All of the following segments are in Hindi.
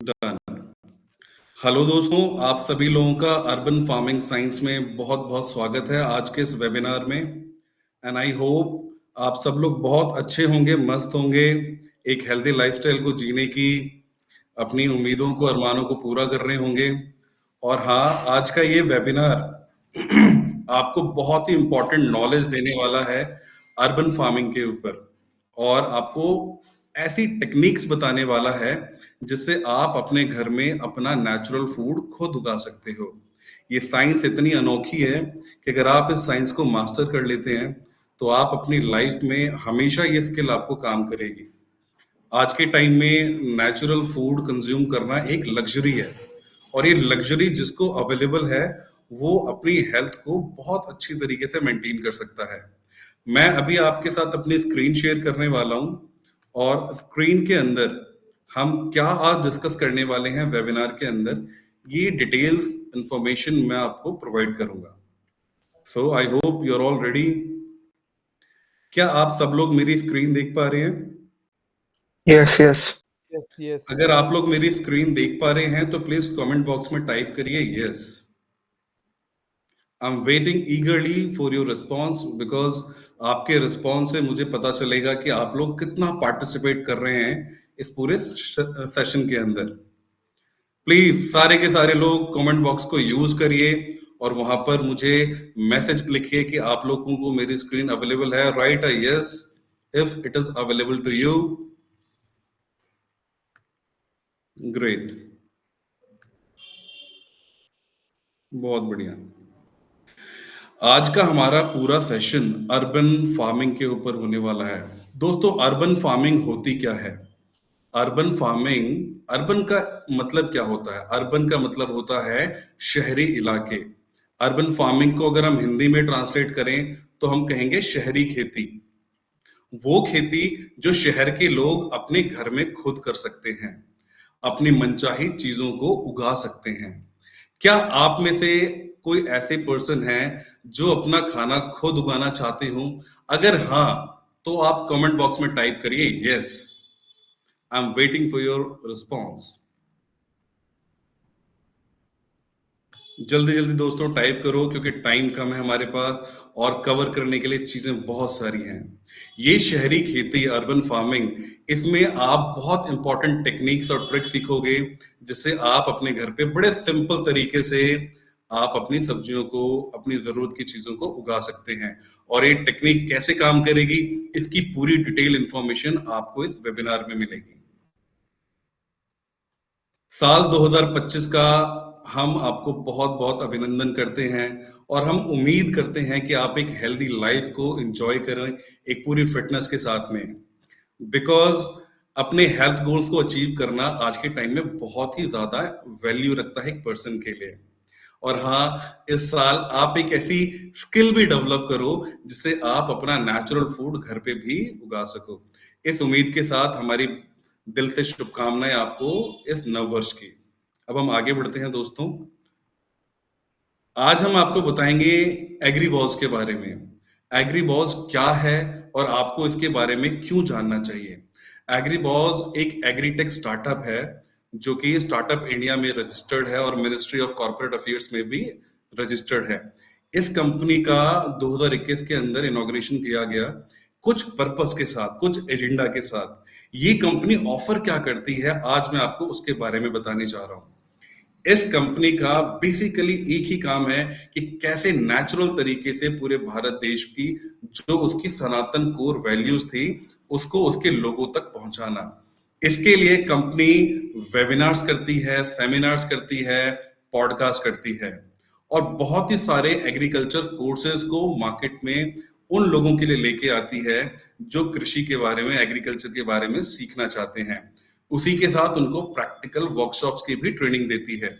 डन। हेलो दोस्तों, आप सभी लोगों का अर्बन फार्मिंग साइंस में बहुत बहुत स्वागत है आज के इस वेबिनार में। एंड आई होप आप सब लोग बहुत अच्छे होंगे, मस्त होंगे, एक हेल्दी लाइफस्टाइल को जीने की अपनी उम्मीदों को, अरमानों को पूरा कर रहे होंगे। और हाँ, आज का ये वेबिनार आपको बहुत ही इम्पोर्टेंट नॉलेज देने वाला है अर्बन फार्मिंग के ऊपर, और आपको ऐसी टेक्निक्स बताने वाला है जिससे आप अपने घर में अपना नेचुरल फूड खुद उगा सकते हो। ये साइंस इतनी अनोखी है कि अगर आप इस साइंस को मास्टर कर लेते हैं तो आप अपनी लाइफ में हमेशा ये स्किल आपको काम करेगी। आज के टाइम में नेचुरल फूड कंज्यूम करना एक लग्जरी है, और ये लग्जरी जिसको अवेलेबल है वो अपनी हेल्थ को बहुत अच्छी तरीके से मेंटेन कर सकता है। मैं अभी आपके साथ अपनी स्क्रीन शेयर करने वाला हूं, और स्क्रीन के अंदर हम क्या आज डिस्कस करने वाले हैं वेबिनार के अंदर, ये डिटेल्स इंफॉर्मेशन मैं आपको प्रोवाइड करूंगा। So I hope you are all ready. क्या आप सब लोग मेरी स्क्रीन देख पा रहे हैं? Yes yes Yes. अगर आप लोग मेरी स्क्रीन देख पा रहे हैं तो प्लीज कमेंट बॉक्स में टाइप करिए yes. I am waiting ईगरली for your response, because आपके रिस्पॉन्स से मुझे पता चलेगा कि आप लोग कितना पार्टिसिपेट कर रहे हैं इस पूरे सेशन के अंदर। प्लीज सारे के सारे लोग कमेंट बॉक्स को यूज करिए और वहां पर मुझे मैसेज लिखिए कि आप लोगों को मेरी स्क्रीन अवेलेबल है। Right uh yes if it is available to you. Great, बहुत बढ़िया। आज का हमारा पूरा सेशन अर्बन फार्मिंग के ऊपर होने वाला है। दोस्तों, अर्बन फार्मिंग होती क्या है? अर्बन फार्मिंग, अर्बन का मतलब क्या होता है? अर्बन का मतलब होता है शहरी इलाके। अर्बन फार्मिंग को अगर हम हिंदी में ट्रांसलेट करें तो हम कहेंगे शहरी खेती। वो खेती जो शहर के लोग अपने घर में खुद कर सकते हैं, अपनी मनचाही चीजों को उगा सकते हैं। क्या आप में से कोई ऐसे पर्सन है जो अपना खाना खुद उगाना चाहते हो? अगर हाँ, तो आप कमेंट बॉक्स में टाइप करिए yes. I am waiting for your response. जल्दी जल्दी दोस्तों टाइप करो, क्योंकि टाइम कम है हमारे पास और कवर करने के लिए चीजें बहुत सारी हैं। ये शहरी खेती, अर्बन फार्मिंग, इसमें आप बहुत इंपॉर्टेंट टेक्निक्स और ट्रिक्स सीखोगे जिससे आप अपने घर पे बड़े सिंपल तरीके से आप अपनी सब्जियों को, अपनी जरूरत की चीजों को उगा सकते हैं। और ये टेक्निक कैसे काम करेगी, इसकी पूरी डिटेल इंफॉर्मेशन आपको इस वेबिनार में मिलेगी। साल 2025 का हम आपको बहुत बहुत अभिनंदन करते हैं, और हम उम्मीद करते हैं कि आप एक हेल्दी लाइफ को एंजॉय करें एक पूरी फिटनेस के साथ में। बिकॉज अपने हेल्थ गोल्स को अचीव करना आज के टाइम में बहुत ही ज्यादा वैल्यू रखता है एक पर्सन के लिए। और हाँ, इस साल आप एक ऐसी स्किल भी डेवलप करो जिससे आप अपना नेचुरल फूड घर पे भी उगा सको। इस उम्मीद के साथ हमारी दिल से शुभकामनाएं आपको इस नव वर्ष की। अब हम आगे बढ़ते हैं दोस्तों। आज हम आपको बताएंगे एग्रीबॉज के बारे में। एग्रीबॉज क्या है और आपको इसके बारे में क्यों जानना चाहिए? एग्रीबॉज एक एग्रीटेक स्टार्टअप है जो कि स्टार्टअप इंडिया में रजिस्टर्ड है और मिनिस्ट्री ऑफ कॉर्पोरेट अफेयर्स में भी रजिस्टर्ड है। इस कंपनी का 2021 के अंदर इनॉग्रेशन किया गया, कुछ पर्पस के साथ, कुछ एजेंडा के साथ। ये कंपनी ऑफर क्या करती है, आज मैं आपको उसके बारे में बताने जा रहा हूँ। इस कंपनी का बेसिकली एक ही काम है कि कैसे नेचुरल तरीके से पूरे भारत देश की जो उसकी सनातन कोर वैल्यूज थी उसको उसके लोगों तक पहुंचाना। इसके लिए कंपनी वेबिनार्स करती है, सेमिनार्स करती है, पॉडकास्ट करती है, और बहुत ही सारे एग्रीकल्चर कोर्सेज को मार्केट में उन लोगों के लिए लेके आती है जो कृषि के बारे में, एग्रीकल्चर के बारे में सीखना चाहते हैं। उसी के साथ उनको प्रैक्टिकल वर्कशॉप्स की भी ट्रेनिंग देती है,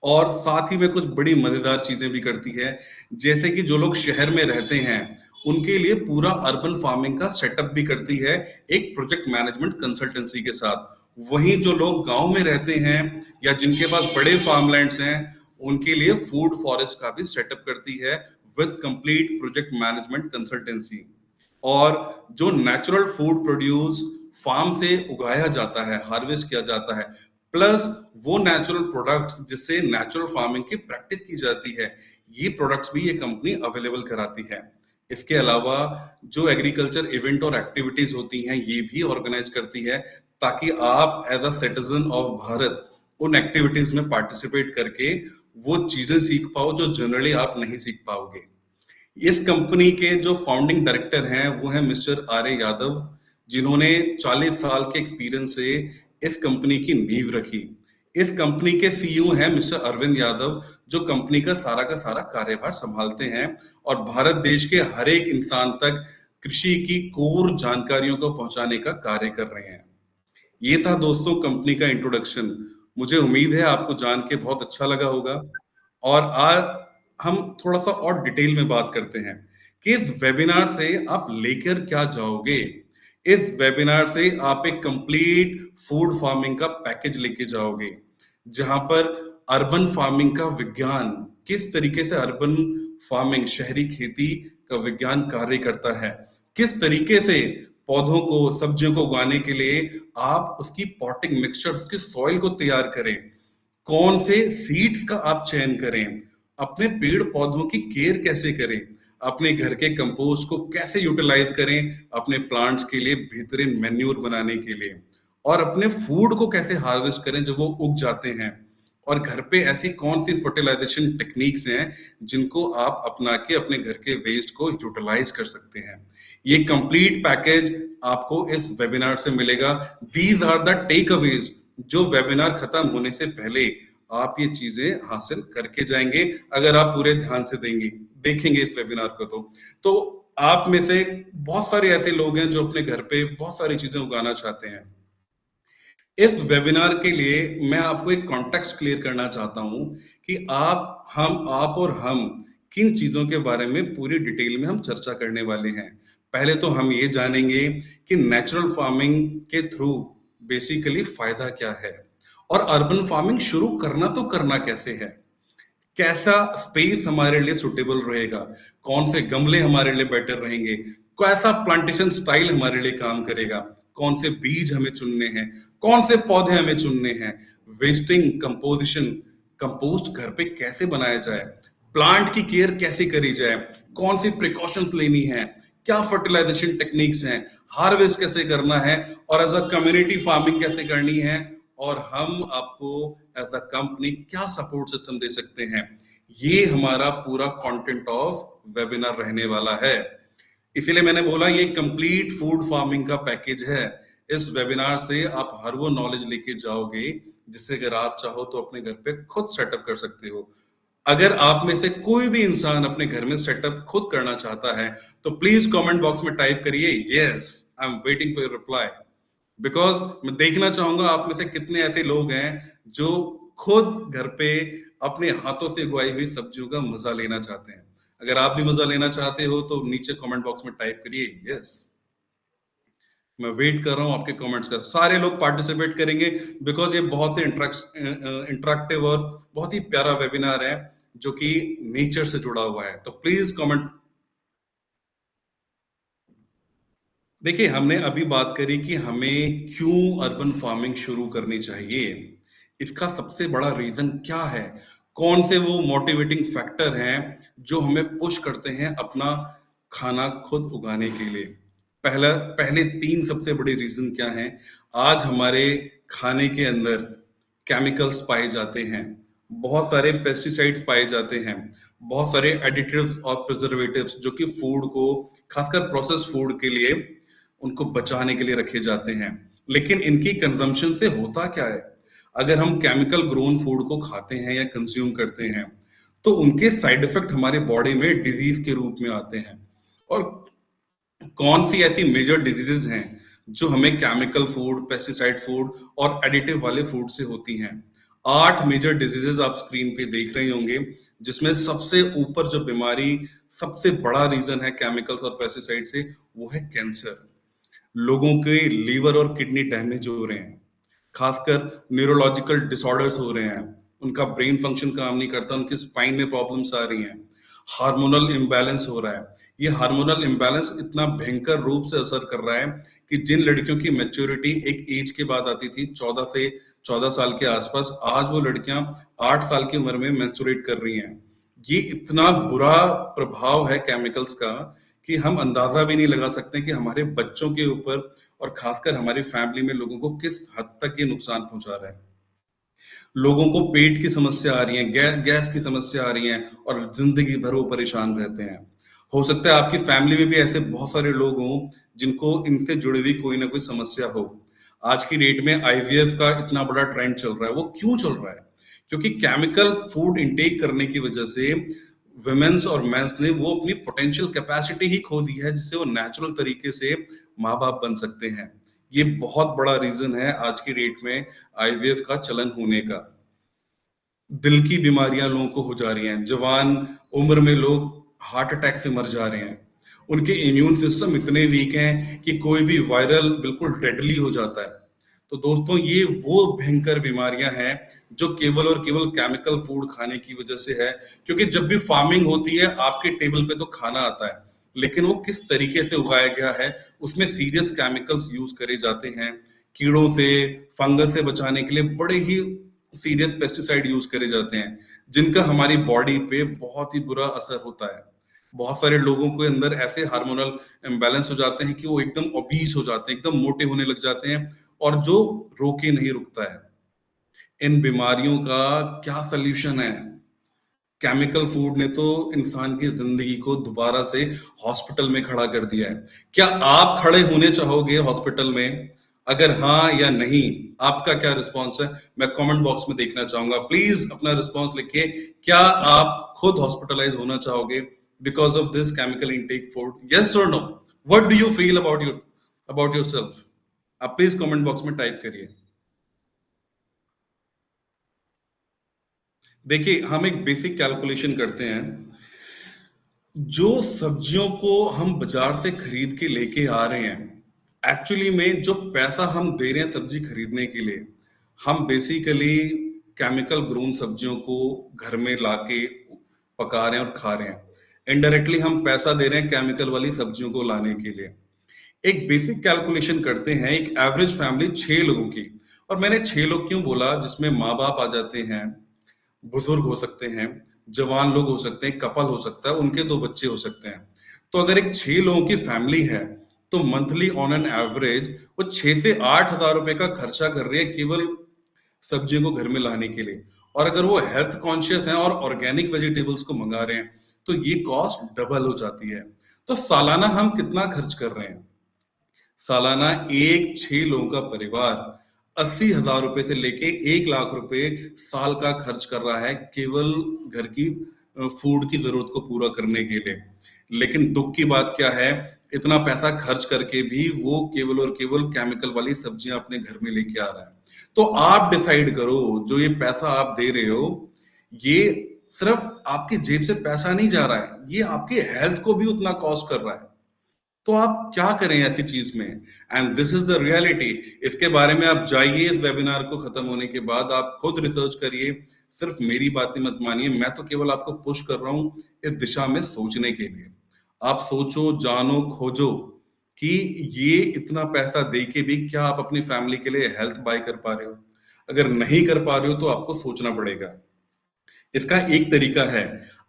और साथ ही में कुछ बड़ी मजेदार चीजें भी करती है। जैसे कि जो लोग शहर में रहते हैं उनके लिए पूरा अर्बन फार्मिंग का सेटअप भी करती है एक प्रोजेक्ट मैनेजमेंट कंसल्टेंसी के साथ। वहीं जो लोग गांव में रहते हैं या जिनके पास बड़े फार्मलैंड्स हैं उनके लिए फूड फॉरेस्ट का भी सेटअप करती है with complete project management consultancy. और जो नेचुरल फूड प्रोड्यूस फार्म से उगाया जाता है, हार्वेस्ट किया जाता है, प्लस वो नेचुरल प्रोडक्ट्स जिससे नेचुरल फार्मिंग की प्रैक्टिस की जाती है, ये प्रोडक्ट्स भी ये कंपनी अवेलेबल कराती है। इसके अलावा जो एग्रीकल्चर इवेंट और एक्टिविटीज होती हैं ये भी ऑर्गेनाइज करती है, ताकि आप as a citizen of Bharat उन एक्टिविटीज में पार्टिसिपेट करके वो चीजें सीख पाओ जो जनरली आप नहीं सीख पाओगे। इस कंपनी के जो फाउंडिंग डायरेक्टर हैं वो हैं मिस्टर आर्य यादव, जिन्होंने 40 साल के एक्सपीरियंस से इस कंपनी की नींव रखी। इस कंपनी के सीईओ हैं मिस्टर अरविंद यादव, जो कंपनी का सारा कार्यभार संभालते हैं और भारत देश के हर एक इंसान तक कृषि की कोर जानकारियों को पहुंचाने का कार्य कर रहे हैं। ये था दोस्तों कंपनी का इंट्रोडक्शन। मुझे उम्मीद है आपको जान के बहुत अच्छा लगा होगा। और आज हम थोड़ा सा और डिटेल में बात करते हैं कि इस वेबिनार से आप लेकर क्या जाओगे। इस वेबिनार से आप एक कंप्लीट फूड फार्मिंग का पैकेज लेके जाओगे, जहां पर अर्बन फार्मिंग का विज्ञान, किस तरीके से अर्बन फार्मिंग, शहरी खेती का विज्ञान कार्य करता है, किस तरीके से पौधों को, सब्जियों को उगाने के लिए आप उसकी पॉटिंग मिक्सचर, उसकी सॉइल को तैयार करें, कौन से सीड्स का आप चयन करें, अपने पेड़ पौधों की केयर कैसे करें, अपने घर के कंपोस्ट को कैसे यूटिलाइज करें अपने प्लांट्स के लिए बेहतरीन मैन्योर बनाने के लिए, और अपने फूड को कैसे हार्वेस्ट करें जब वो उग जाते हैं, और घर पे ऐसी कौन सी फर्टिलाइजेशन टेक्निक्स हैं जिनको आप अपना के अपने घर के वेस्ट को यूटिलाइज कर सकते हैं। ये कंप्लीट पैकेज आपको इस वेबिनार से मिलेगा। These are the takeaways जो वेबिनार खत्म होने से पहले आप ये चीजें हासिल करके जाएंगे, अगर आप पूरे ध्यान से देखेंगे इस वेबिनार को। तो आप में से बहुत सारे ऐसे लोग हैं जो अपने घर पे बहुत सारी चीजें उगाना चाहते हैं। इस वेबिनार के लिए मैं आपको एक कॉन्टेक्स्ट क्लियर करना चाहता हूं कि आप और हम किन चीजों के बारे में पूरी डिटेल में हम चर्चा करने वाले हैं। पहले तो हम ये जानेंगे कि नेचुरल फार्मिंग के थ्रू बेसिकली फायदा क्या है, और अर्बन फार्मिंग शुरू करना तो करना कैसे है, कैसा स्पेस हमारे लिए सुटेबल रहेगा, कौन से गमले हमारे लिए बेटर रहेंगे, कैसा प्लांटेशन स्टाइल हमारे लिए काम करेगा, कौन से बीज हमें चुनने हैं, कौन से पौधे हमें चुनने हैं, वेस्टिंग कंपोजिशन, कंपोस्ट घर पे कैसे बनाया जाए, प्लांट की केयर कैसे करी जाए, कौन सी प्रिकॉशंस लेनी है, क्या फर्टिलाइजेशन टेक्निक्स हैं, हार्वेस्ट कैसे करना है, और एज अ कम्युनिटी फार्मिंग कैसे करनी है, और हम आपको एज अ कंपनी क्या सपोर्ट सिस्टम दे सकते हैं। ये हमारा पूरा कंटेंट ऑफ वेबिनार रहने वाला है। इसीलिए मैंने बोला ये कंप्लीट फूड फार्मिंग का पैकेज है। इस वेबिनार से आप हर वो नॉलेज लेके जाओगे जिससे अगर आप चाहो तो अपने घर पे खुद सेटअप कर सकते हो। अगर आप में से कोई भी इंसान अपने घर में सेटअप खुद करना चाहता है तो प्लीज कमेंट बॉक्स में टाइप करिए yes, I am waiting for your reply. Because मैं देखना चाहूंगा आप में से कितने ऐसे लोग हैं जो खुद घर पे अपने हाथों से उगाई हुई सब्जियों का मजा लेना चाहते हैं। अगर आप भी मजा लेना चाहते हो तो नीचे कमेंट बॉक्स में टाइप करिए यस। मैं वेट कर रहा हूं आपके कमेंट्स का। सारे लोग पार्टिसिपेट करेंगे बिकॉज ये बहुत ही इंटरेक्टिव और बहुत ही प्यारा वेबिनार है जो कि नेचर से जुड़ा हुआ है। तो प्लीज कमेंट। देखिए, हमने अभी बात करी कि हमें क्यों अर्बन फार्मिंग शुरू करनी चाहिए। इसका सबसे बड़ा रीजन क्या है, कौन से वो मोटिवेटिंग फैक्टर हैं जो हमें पुश करते हैं अपना खाना खुद उगाने के लिए। पहले 3 सबसे बड़े रीजन क्या हैं। आज हमारे खाने के अंदर केमिकल्स पाए जाते हैं, बहुत सारे पेस्टिसाइड्स पाए जाते हैं, बहुत सारे एडिटिव्स और प्रिजर्वेटिव्स जो कि फूड को, खासकर प्रोसेस फूड के लिए, उनको बचाने के लिए रखे जाते हैं। लेकिन इनकी कंजम्पशन से होता क्या है, अगर हम केमिकल ग्रोन फूड को खाते हैं या कंज्यूम करते हैं तो उनके साइड इफेक्ट हमारे बॉडी में डिजीज के रूप में आते हैं। और कौन सी ऐसी मेजर डिजीजेस हैं जो हमें केमिकल फूड, पेस्टिसाइड फूड और एडिटिव वाले फूड से होती हैं। 8 मेजर डिजीजेस आप स्क्रीन पे देख रहे होंगे, जिसमें सबसे ऊपर जो बीमारी, सबसे बड़ा रीजन है केमिकल्स और पेस्टिसाइड से, वो है कैंसर। लोगों के लीवर और किडनी डैमेज हो रहे हैं, खासकर न्यूरोलॉजिकल डिसऑर्डर्स हो रहे हैं, उनका ब्रेन फंक्शन काम नहीं करता, उनकी स्पाइन में प्रॉब्लम्स आ रही हैं, हार्मोनल इम्बैलेंस हो रहा है। ये हार्मोनल इम्बैलेंस इतना भयंकर रूप से असर कर रहा है कि जिन लड़कियों की मैच्योरिटी एक एज के बाद आती थी, 14 से 14 साल के आसपास, आज वो लड़कियां 8 साल की उम्र में मेंस्ट्रुएट कर रही हैं। ये इतना बुरा प्रभाव है केमिकल्स का कि हम अंदाजा भी नहीं लगा सकते कि हमारे बच्चों के ऊपर और खासकर हमारी फैमिली में लोगों को किस हद तक ये नुकसान पहुंचा रहा है। लोगों को पेट की समस्या आ रही है, गैस की समस्या आ रही है और जिंदगी भर वो परेशान रहते हैं। हो सकता है आपकी फैमिली में भी ऐसे बहुत सारे लोग हों जिनको इनसे जुड़ी हुई कोई ना कोई समस्या हो। आज की डेट में आईवीएफ का इतना बड़ा ट्रेंड चल रहा है, वो क्यों चल रहा है? क्योंकि केमिकल फूड इंटेक करने की वजह से वुमेन्स और मेंस ने वो अपनी पोटेंशियल कैपेसिटी ही खो दी है, जिससे वो नेचुरल तरीके से माँ बाप बन सकते हैं। ये बहुत बड़ा रीजन है आज की डेट में आईवीएफ का चलन होने का। दिल की बीमारियां लोगों को हो जा रही हैं, जवान उम्र में लोग हार्ट अटैक से मर जा रहे हैं। उनके इम्यून सिस्टम इतने वीक हैं कि कोई भी वायरल बिल्कुल डेडली हो जाता है। तो दोस्तों, ये वो भयंकर बीमारियां हैं जो केवल और केवल केमिकल फूड खाने की वजह से है। क्योंकि जब भी फार्मिंग होती है, आपके टेबल पे तो खाना आता है, लेकिन वो किस तरीके से उगाया गया है, उसमें सीरियस केमिकल्स यूज करे जाते हैं। कीड़ों से, फंगस से बचाने के लिए बड़े ही सीरियस पेस्टिसाइड यूज करे जाते हैं, जिनका हमारी बॉडी पे बहुत ही बुरा असर होता है। बहुत सारे लोगों के अंदर ऐसे हार्मोनल इम्बैलेंस हो जाते हैं कि वो एकदम ओबीस हो जाते हैं, एकदम मोटे होने लग जाते हैं, और जो रोके नहीं रुकता है। इन बीमारियों का क्या सल्यूशन है? केमिकल फूड ने तो इंसान की जिंदगी को दोबारा से हॉस्पिटल में खड़ा कर दिया है। क्या आप खड़े होने चाहोगे हॉस्पिटल में? अगर हाँ या नहीं, आपका क्या रिस्पॉन्स है? मैं कमेंट बॉक्स में देखना चाहूंगा। प्लीज अपना रिस्पॉन्स लिखिए। क्या आप खुद हॉस्पिटलाइज होना चाहोगे because of this chemical intake food? Yes और no? What do you feel about yourself? आप प्लीज कमेंट बॉक्स में टाइप करिए। देखिए, हम एक बेसिक कैलकुलेशन करते हैं। जो सब्जियों को हम बाजार से खरीद के लेके आ रहे हैं, एक्चुअली में जो पैसा हम दे रहे हैं सब्जी खरीदने के लिए, हम बेसिकली केमिकल ग्रोन सब्जियों को घर में लाके पका रहे हैं और खा रहे हैं। इनडायरेक्टली हम पैसा दे रहे हैं केमिकल वाली सब्जियों को लाने के लिए। एक बेसिक कैलकुलेशन करते हैं, एक एवरेज फैमिली 6 लोगों की। और मैंने 6 लोग क्यों बोला? जिसमें माँ बाप आ जाते हैं, बुजुर्ग हो सकते हैं, जवान लोग हो सकते हैं, कपल हो सकता है, उनके 2 बच्चे हो सकते हैं। तो अगर एक 6 लोगों की फैमिली है, तो मंथली ऑन एन एवरेज वो 6 से 8 हजार रुपए का खर्चा कर रही है केवल सब्जियों को घर में लाने के लिए। और अगर वो हेल्थ कॉन्शियस हैं और ऑर्गेनिक वेजिटेबल्स को मंगा रहे हैं, तो ये कॉस्ट डबल हो जाती है। तो सालाना हम कितना खर्च कर रहे हैं? सालाना एक 6 लोगों का परिवार 80 हजार रुपए से लेके 1 लाख रुपए साल का खर्च कर रहा है केवल घर की फूड की जरूरत को पूरा करने के लिए। लेकिन दुख की बात क्या है, इतना पैसा खर्च करके भी वो केवल और केवल केमिकल वाली सब्जियां अपने घर में लेके आ रहा है। तो आप डिसाइड करो, जो ये पैसा आप दे रहे हो, ये सिर्फ आपकी जेब से पैसा नहीं जा रहा है, ये आपके हेल्थ को भी उतना कॉस्ट कर रहा है। तो आप क्या करें ऐसी चीज में? And this is the reality. इसके बारे में आप जाइए, इस वेबिनार को खत्म होने के बाद आप खुद रिसर्च करिए। सिर्फ मेरी बातें मत मानिए, मैं तो केवल आपको पुश कर रहा हूं इस दिशा में सोचने के लिए। आप सोचो, जानो, खोजो कि ये इतना पैसा दे के भी क्या आप अपनी फैमिली के लिए हेल्थ बाय कर पा रहे हो? अगर नहीं कर पा रहे हो तो आपको सोचना पड़ेगा। इसका एक तरीका है,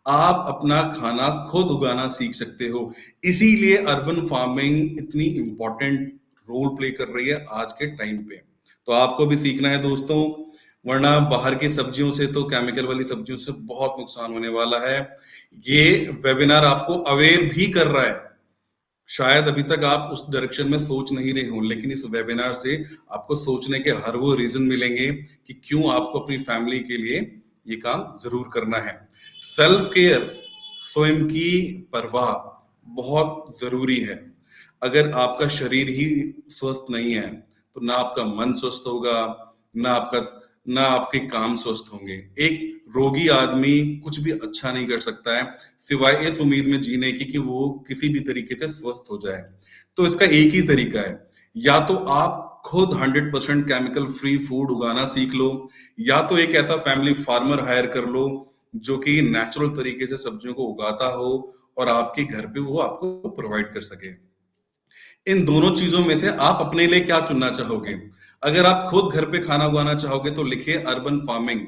आप अपना खाना खुद उगाना सीख सकते हो। इसीलिए अर्बन फार्मिंग इतनी इंपॉर्टेंट रोल प्ले कर रही है आज के टाइम पे। तो आपको भी सीखना है दोस्तों, वरना बाहर की सब्जियों से, तो केमिकल वाली सब्जियों से बहुत नुकसान होने वाला है। ये वेबिनार आपको अवेयर भी कर रहा है। शायद अभी तक आप उस डायरेक्शन में सोच नहीं रहे हो, लेकिन इस वेबिनार से आपको सोचने के हर वो रीजन मिलेंगे कि क्यों आपको अपनी फैमिली के लिए ये काम जरूर करना है। सेल्फ केयर, स्वयं की परवाह बहुत जरूरी है। अगर आपका शरीर ही स्वस्थ नहीं है, तो ना आपका मन स्वस्थ होगा, ना आपके काम स्वस्थ होंगे। एक रोगी आदमी कुछ भी अच्छा नहीं कर सकता है, सिवाय इस उम्मीद में जीने की कि वो किसी भी तरीके से स्वस्थ हो जाए। तो इसका एक ही तरीका है, या तो आप खुद 100% केमिकल फ्री फूड उगाना सीख लो, या तो एक ऐसा फैमिली फार्मर हायर कर लो जो कि नेचुरल तरीके से सब्जियों को उगाता हो और आपके घर पे वो आपको प्रोवाइड कर सके। इन दोनों चीजों में से आप अपने लिए क्या चुनना चाहोगे? अगर आप खुद घर पे खाना उगाना चाहोगे तो लिखिए अर्बन फार्मिंग।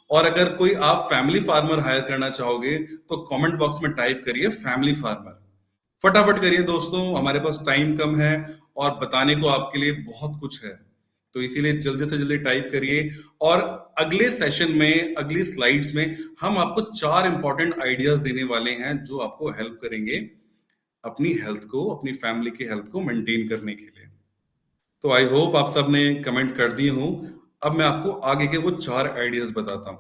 और अगर कोई आप फैमिली फार्मर हायर करना चाहोगे तो कमेंट बॉक्स में टाइप करिए फैमिली फार्मर। फटाफट करिए दोस्तों, हमारे पास टाइम कम है और बताने को आपके लिए बहुत कुछ है, तो इसीलिए जल्दी से जल्दी टाइप करिए। और अगले सेशन में, अगली स्लाइड्स में हम आपको 4 इंपॉर्टेंट आइडियाज देने वाले हैं जो आपको हेल्प करेंगे अपनी हेल्थ को, अपनी फैमिली की हेल्थ को मेंटेन करने के लिए। तो आई होप आप सबने कमेंट कर दिए हों। अब मैं आपको आगे के वो 4 आइडियाज बताता हूं।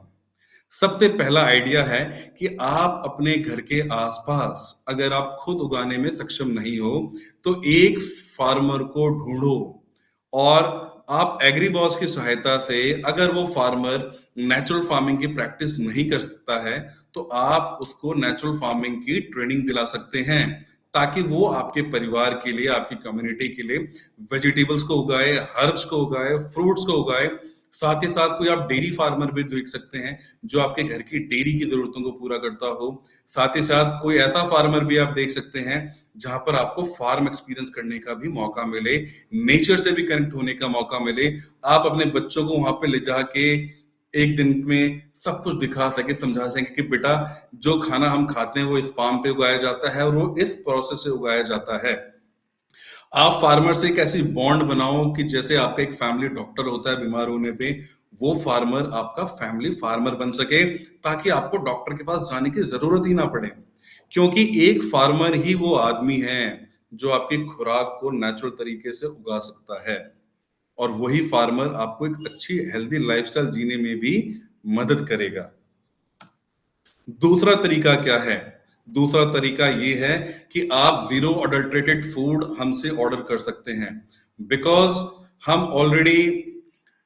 सबसे पहला आइडिया है कि आप अपने घर के आसपास अगर आप खुद उगाने में सक्षम नहीं हो तो एक फार्मर को ढूंढो। और आप एग्रीबॉस की सहायता से, अगर वो फार्मर नेचुरल फार्मिंग की प्रैक्टिस नहीं कर सकता है तो आप उसको नेचुरल फार्मिंग की ट्रेनिंग दिला सकते हैं, ताकि वो आपके परिवार के लिए, आपकी कम्युनिटी के लिए वेजिटेबल्स को उगाए, हर्ब्स को उगाए, फ्रूट्स को उगाए। साथ ही साथ कोई आप डेयरी फार्मर भी देख सकते हैं जो आपके घर की डेयरी की जरूरतों को पूरा करता हो। साथ ही साथ कोई ऐसा फार्मर भी आप देख सकते हैं जहां पर आपको फार्म एक्सपीरियंस करने का भी मौका मिले, नेचर से भी कनेक्ट होने का मौका मिले। आप अपने बच्चों को वहां पे ले जाके एक दिन में सब कुछ दिखा सके, समझा सके कि बेटा जो खाना हम खाते हैं वो इस फार्म पे उगाया जाता है और वो इस प्रोसेस से उगाया जाता है। आप फार्मर से एक ऐसी बॉन्ड बनाओ कि जैसे आपका एक फैमिली डॉक्टर होता है बीमार होने पे, वो फार्मर आपका फैमिली फार्मर बन सके, ताकि आपको डॉक्टर के पास जाने की जरूरत ही ना पड़े। क्योंकि एक फार्मर ही वो आदमी है जो आपकी खुराक को नेचुरल तरीके से उगा सकता है, और वही फार्मर आपको एक अच्छी हेल्दी लाइफस्टाइल जीने में भी मदद करेगा। दूसरा तरीका क्या है? दूसरा तरीका ये है कि आप ज़ीरो अडल्टरेटेड फूड हमसे ऑर्डर कर सकते हैं। बिकॉज़ हम ऑलरेडी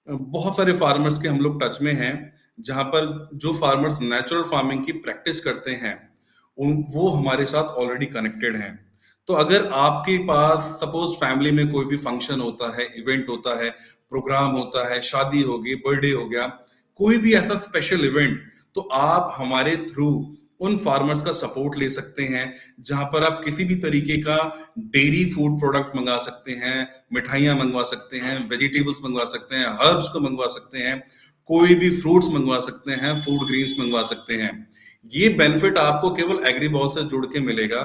बहुत सारे फार्मर्स के हम लोग टच में हैं, जहाँ पर जो फार्मर्स नेचुरल फार्मिंग की प्रैक्टिस करते हैं, वो हमारे साथ ऑलरेडी कनेक्टेड हैं। तो अगर आपके पास सपोज़ फैमिली में कोई भी फंक्शन होता है, इवेंट होता है, प्रोग्राम होता है, शादी हो गई, बर्थडे हो गया, कोई भी ऐसा स्पेशल इवेंट, तो आप हमारे थ्रू उन फार्मर्स का सपोर्ट ले सकते हैं, जहां पर आप किसी भी तरीके का डेयरी फूड प्रोडक्ट मंगा सकते हैं, मिठाइयां मंगवा सकते हैं, वेजिटेबल्स मंगवा सकते हैं, हर्ब्स को मंगवा सकते हैं, कोई भी फ्रूट्स मंगवा सकते हैं, फूड ग्रीन्स मंगवा सकते हैं। ये बेनिफिट आपको केवल एग्रीबॉल से जुड़ के मिलेगा,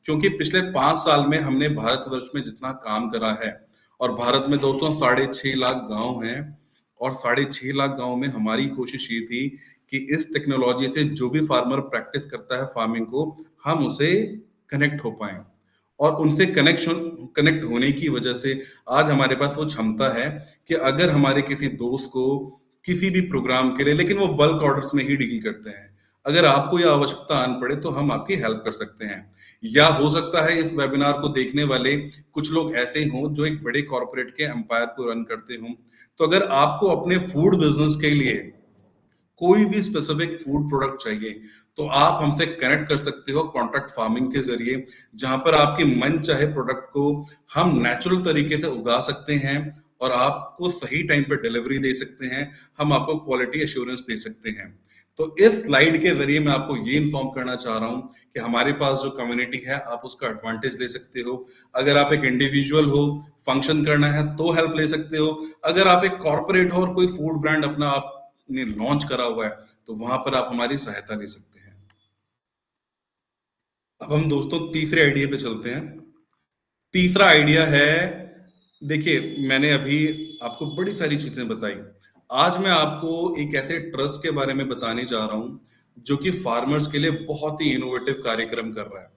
क्योंकि पिछले 5 साल में हमने भारतवर्ष में जितना काम करा है, और भारत में दोस्तों 6.5 लाख गांव हैं, और 6.5 लाख गांव में हमारी कोशिश ये थी कि इस टेक्नोलॉजी से जो भी फार्मर प्रैक्टिस करता है फार्मिंग को, हम उसे कनेक्ट हो पाए। और उनसे कनेक्ट होने की वजह से आज हमारे पास वो क्षमता है कि अगर हमारे किसी दोस्त को किसी भी प्रोग्राम के लिए, लेकिन वो बल्क ऑर्डर्स में ही डील करते हैं, अगर आपको यह आवश्यकता आन पड़े तो हम आपकी हेल्प कर सकते हैं। या हो सकता है इस वेबिनार को देखने वाले कुछ लोग ऐसे हों जो एक बड़े कॉर्पोरेट के एम्पायर को रन करते हों। तो अगर आपको अपने फूड बिजनेस के लिए कोई भी स्पेसिफिक फूड प्रोडक्ट चाहिए, तो आप हमसे कनेक्ट कर सकते हो कॉन्ट्रैक्ट फार्मिंग के जरिए, जहां पर आपके मन चाहे प्रोडक्ट को हम नेचुरल तरीके से उगा सकते हैं और आपको सही टाइम पे डिलीवरी दे सकते हैं, हम आपको क्वालिटी एश्योरेंस दे सकते हैं। तो इस स्लाइड के जरिए मैं आपको ये इन्फॉर्म करना चाह रहा हूँ कि हमारे पास जो कम्युनिटी है, आप उसका एडवांटेज ले सकते हो। अगर आप एक इंडिविजुअल हो, फंक्शन करना है तो हेल्प ले सकते हो। अगर आप एक कॉर्पोरेट हो और कोई फूड ब्रांड अपना आपने लॉन्च करा हुआ है, तो वहां पर आप हमारी सहायता ले सकते हैं। अब हम दोस्तों तीसरे आइडिया पे चलते हैं। तीसरा आइडिया है, देखिए मैंने अभी आपको बड़ी सारी चीजें बताई, आज मैं आपको एक ऐसे ट्रस्ट के बारे में बताने जा रहा हूं जो कि फार्मर्स के लिए बहुत ही इनोवेटिव कार्यक्रम कर रहा है।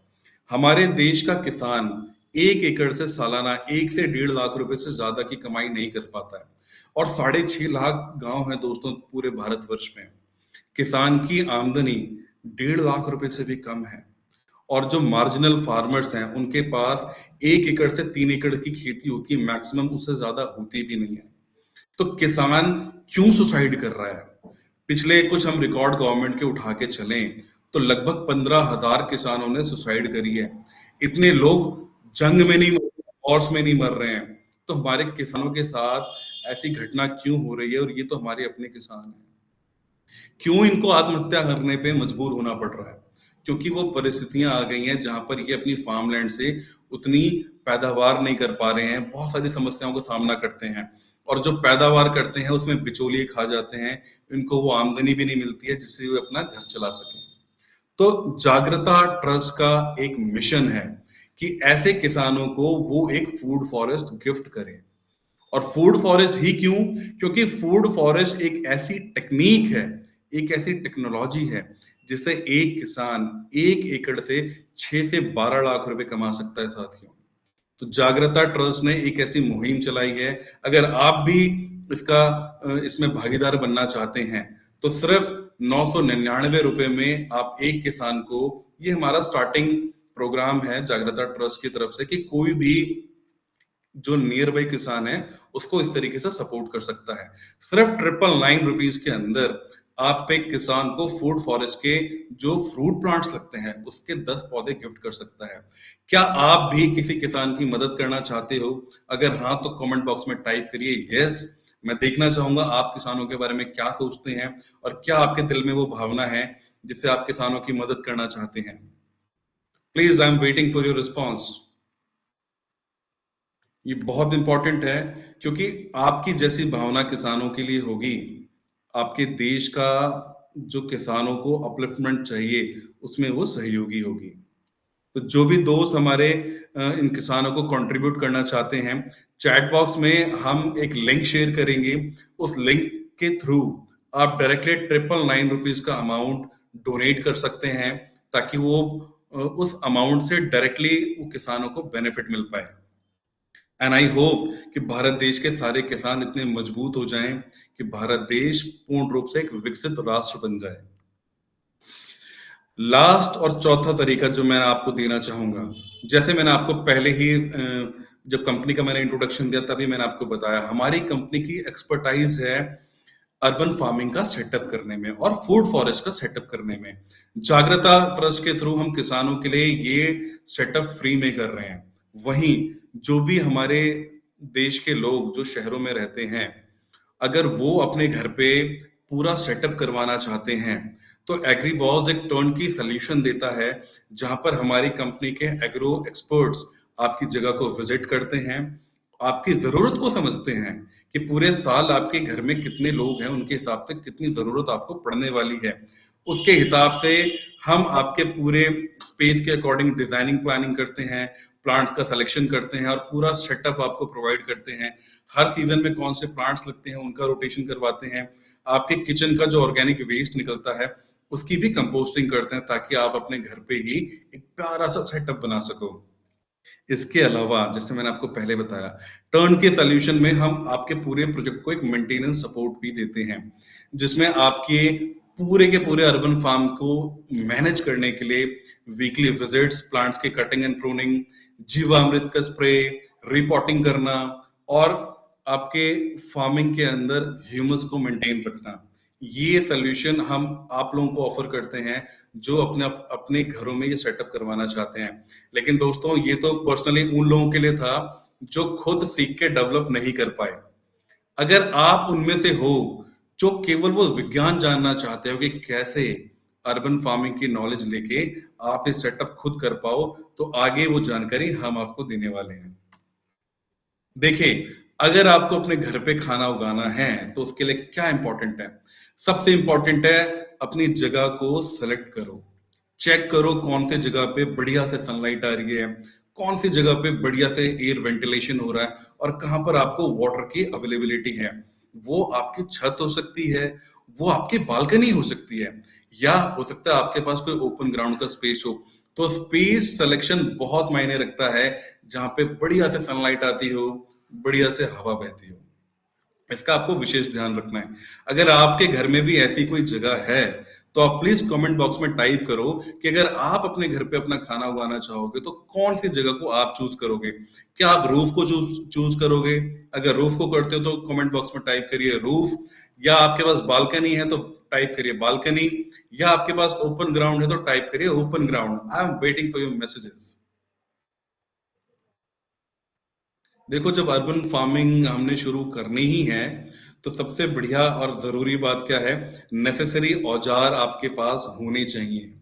हमारे देश का किसान 1 एकड़ से सालाना 1 से 1.5 लाख रुपए से ज्यादा की कमाई नहीं कर पाता है, और 6.5 लाख गांव हैं दोस्तों पूरे भारतवर्ष में। किसान की आमदनी 1.5 लाख रुपए से भी कम है, और जो मार्जिनल फार्मर्स हैं उनके पास 1 एकड़ से 3 एकड़ की खेती होती है, मैक्सिमम उससे ज्यादा होती भी नहीं है। तो किसान क्यों सुसाइड कर रहा है? पिछले कुछ हम रिकॉर्ड गवर्नमेंट के उठा के चलें तो लगभग 15,000 किसानों ने सुसाइड करी है। इतने लोग जंग में नहीं मर रहे, वॉर्स में नहीं मर रहे हैं। तो हमारे किसानों के साथ ऐसी घटना क्यों हो रही है? और ये तो हमारे अपने किसान हैं। क्यों इनको आत्महत्या करने पे मजबूर होना पड़ रहा है? क्योंकि वो परिस्थितियां आ गई हैं जहां पर ये अपनी फार्मलैंड से उतनी पैदावार नहीं कर पा रहे हैं, बहुत सारी समस्याओं का सामना करते हैं। और जो पैदावार करते हैं उसमें बिचौलिए खा जाते हैं, इनको वो आमदनी भी नहीं मिलती है जिससे वे अपना घर चला सकें। तो जागृता ट्रस्ट का एक मिशन है कि ऐसे किसानों को वो एक फूड फॉरेस्ट गिफ्ट करें। और फूड फॉरेस्ट ही क्यों? क्योंकि फूड फॉरेस्ट एक ऐसी टेक्निक है, एक ऐसी टेक्नोलॉजी है जिससे एक किसान 1 एकड़ से 6 से 12 लाख रुपए कमा सकता है साथियों। तो जागृता ट्रस्ट ने एक ऐसी मुहिम चलाई है। अगर आप भी इसमें भागीदार बनना चाहते हैं तो सिर्फ 999 रुपए में आप एक किसान को, ये हमारा स्टार्टिंग प्रोग्राम है जागृता ट्रस्ट की तरफ से, कि कोई भी जो नियर बाई किसान है उसको इस तरीके से सपोर्ट कर सकता है। सिर्फ 999 रुपीज के अंदर आप एक किसान को फूड फॉरेस्ट के जो फ्रूट प्लांट्स लगते हैं उसके 10 पौधे गिफ्ट कर सकता है। क्या आप भी किसी किसान की मदद करना चाहते हो? अगर हाँ तो कमेंट बॉक्स में टाइप करिए यस। मैं देखना चाहूंगा आप किसानों के बारे में क्या सोचते हैं और क्या आपके दिल में वो भावना है जिससे आप किसानों की मदद करना चाहते हैं। Please I am waiting for your response. ये बहुत इंपॉर्टेंट है क्योंकि आपकी जैसी भावना किसानों के लिए होगी, आपके देश का जो किसानों को अपलिफ्टमेंट चाहिए उसमें वो सहयोगी होगी। तो जो भी दोस्त हमारे इन किसानों को कंट्रीब्यूट करना चाहते हैं, चैट बॉक्स में हम एक लिंक शेयर करेंगे। उस लिंक के थ्रू आप डायरेक्टली 999 रुपीज का अमाउंट डोनेट कर सकते हैं ताकि वो उस अमाउंट से डायरेक्टली वो किसानों को बेनिफिट मिल पाए। एंड आई होप कि भारत देश के सारे किसान इतने मजबूत हो जाएं कि भारत देश पूर्ण रूप से एक विकसित राष्ट्र बन जाए। लास्ट और चौथा तरीका जो मैं आपको देना चाहूंगा, जैसे मैंने आपको पहले ही जब कंपनी का मैंने इंट्रोडक्शन दिया तभी मैंने आपको बताया, हमारी कंपनी की एक्सपर्टाइज है अर्बन फार्मिंग का सेटअप करने में और फूड फॉरेस्ट का सेटअप करने में। जागृता ट्रस्ट के थ्रू हम किसानों के लिए ये सेटअप फ्री में कर रहे हैं। वहीं जो भी हमारे देश के लोग जो शहरों में रहते हैं, अगर वो अपने घर पे पूरा सेटअप करवाना चाहते हैं तो एग्रीबॉज एक टर्नकी सॉल्यूशन देता है जहां पर हमारी कंपनी के एग्रो एक्सपर्ट्स आपकी जगह को विजिट करते हैं, आपकी जरूरत को समझते हैं कि पूरे साल आपके घर में कितने लोग हैं, उनके हिसाब से कितनी जरूरत आपको पड़ने वाली है। उसके हिसाब से हम आपके पूरे स्पेस के अकॉर्डिंग डिजाइनिंग प्लानिंग करते हैं, प्लांट्स का सिलेक्शन करते हैं और पूरा सेटअप आपको प्रोवाइड करते हैं। हर सीजन में कौन से प्लांट्स लगते हैं उनका रोटेशन करवाते हैं। आपके किचन का जो ऑर्गेनिक वेस्ट निकलता है उसकी भी कंपोस्टिंग करते हैं ताकि आप अपने घर पे ही एक प्यारा सा सेटअप बना सको। इसके अलावा जैसे मैंने आपको पहले बताया, टर्न के सॉल्यूशन में हम आपके पूरे प्रोजेक्ट को एक मेंटेनेंस सपोर्ट भी देते हैं जिसमें आपके पूरे के पूरे अर्बन फार्म को मैनेज करने के लिए वीकली विजिट्स, प्लांट्स के कटिंग एंड प्रूनिंग, जीवामृत का स्प्रे, रिपोर्टिंग करना और आपके फार्मिंग के अंदर ह्यूमस को मेंटेन रखना। ये सॉल्यूशन हम आप लोगों को ऑफर करते हैं जो अपने अपने घरों में ये सेटअप करवाना चाहते हैं। लेकिन दोस्तों ये तो पर्सनली उन लोगों के लिए था जो खुद सीख के डेवलप नहीं कर पाए। अगर आप उनमें से हो जो केवल वो विज्ञान जानना चाहते हो कि कैसे अर्बन फार्मिंग की नॉलेज लेके आप ये सेटअप खुद कर पाओ, तो आगे वो जानकारी हम आपको देने वाले हैं। देखिए, अगर आपको अपने घर पे खाना उगाना है तो उसके लिए क्या इंपॉर्टेंट है? सबसे इंपॉर्टेंट है अपनी जगह को सेलेक्ट करो, चेक करो कौन सी जगह पे बढ़िया से सनलाइट आ रही है, कौन सी जगह पे बढ़िया से एयर वेंटिलेशन हो रहा है और कहाँ पर आपको वाटर की अवेलेबिलिटी है। वो आपकी छत हो सकती है, वो आपकी बालकनी हो सकती है, या हो सकता है आपके पास कोई ओपन ग्राउंड का स्पेस हो। तो स्पेस सिलेक्शन बहुत मायने रखता है, जहाँ पे बढ़िया से सनलाइट आती हो, बढ़िया से हवा बहती हो। इसका आपको विशेष ध्यान रखना है। अगर आपके घर में भी ऐसी कोई जगह है तो आप प्लीज कमेंट बॉक्स में टाइप करो कि अगर आप अपने घर पे अपना खाना उगाना चाहोगे तो कौन सी जगह को आप चूज करोगे। क्या आप रूफ को चूज करोगे? अगर रूफ को करते हो तो कमेंट बॉक्स में टाइप करिए रूफ, या आपके पास बालकनी है तो टाइप करिए बालकनी, या आपके पास ओपन ग्राउंड है तो टाइप करिए open ground. I am waiting for your messages. देखो, जब अर्बन फार्मिंग हमने शुरू करनी ही है तो सबसे बढ़िया और जरूरी बात क्या है? नेसेसरी औजार आपके पास होने चाहिए।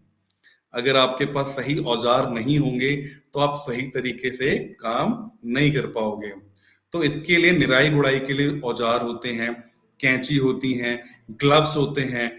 अगर आपके पास सही औजार नहीं होंगे तो आप सही तरीके से काम नहीं कर पाओगे। तो इसके लिए निराई गुड़ाई के लिए औजार होते हैं, कैंची होती हैं, ग्लव्स होते हैं,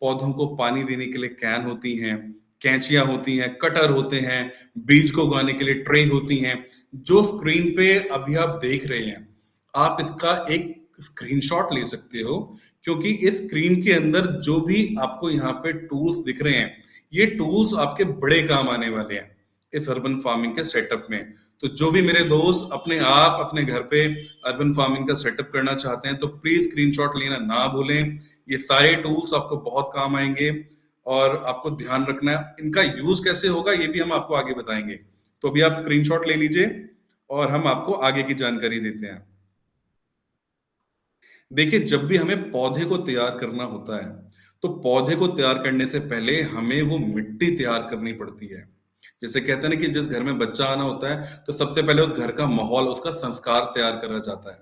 पौधों को पानी देने के लिए कैन होती हैं, कैंचियां होती हैं, कटर होते हैं, बीज को उगाने के लिए ट्रे होती हैं। जो स्क्रीन पे अभी आप देख रहे हैं, आप इसका एक स्क्रीनशॉट ले सकते हो, क्योंकि इस स्क्रीन के अंदर जो भी आपको यहाँ पे टूल्स दिख रहे हैं, ये टूल्स आपके बड़े काम आने वाले हैं इस अर्बन फार्मिंग के सेटअप में। तो जो भी मेरे दोस्त अपने आप अपने घर पे अर्बन फार्मिंग का सेटअप करना चाहते हैं, तो प्लीज स्क्रीनशॉट लेना ना भूलें। ये सारे टूल्स आपको बहुत काम आएंगे और आपको ध्यान रखना है इनका यूज कैसे होगा, ये भी हम आपको आगे बताएंगे। तो अभी आप स्क्रीनशॉट ले लीजिए और हम आपको आगे की जानकारी देते हैं। देखिए, जब भी हमें पौधे को तैयार करना होता है, तो पौधे को तैयार करने से पहले हमें वो मिट्टी तैयार करनी पड़ती है। जैसे कहते हैं ना कि जिस घर में बच्चा आना होता है, तो सबसे पहले उस घर का माहौल, उसका संस्कार तैयार करा जाता है।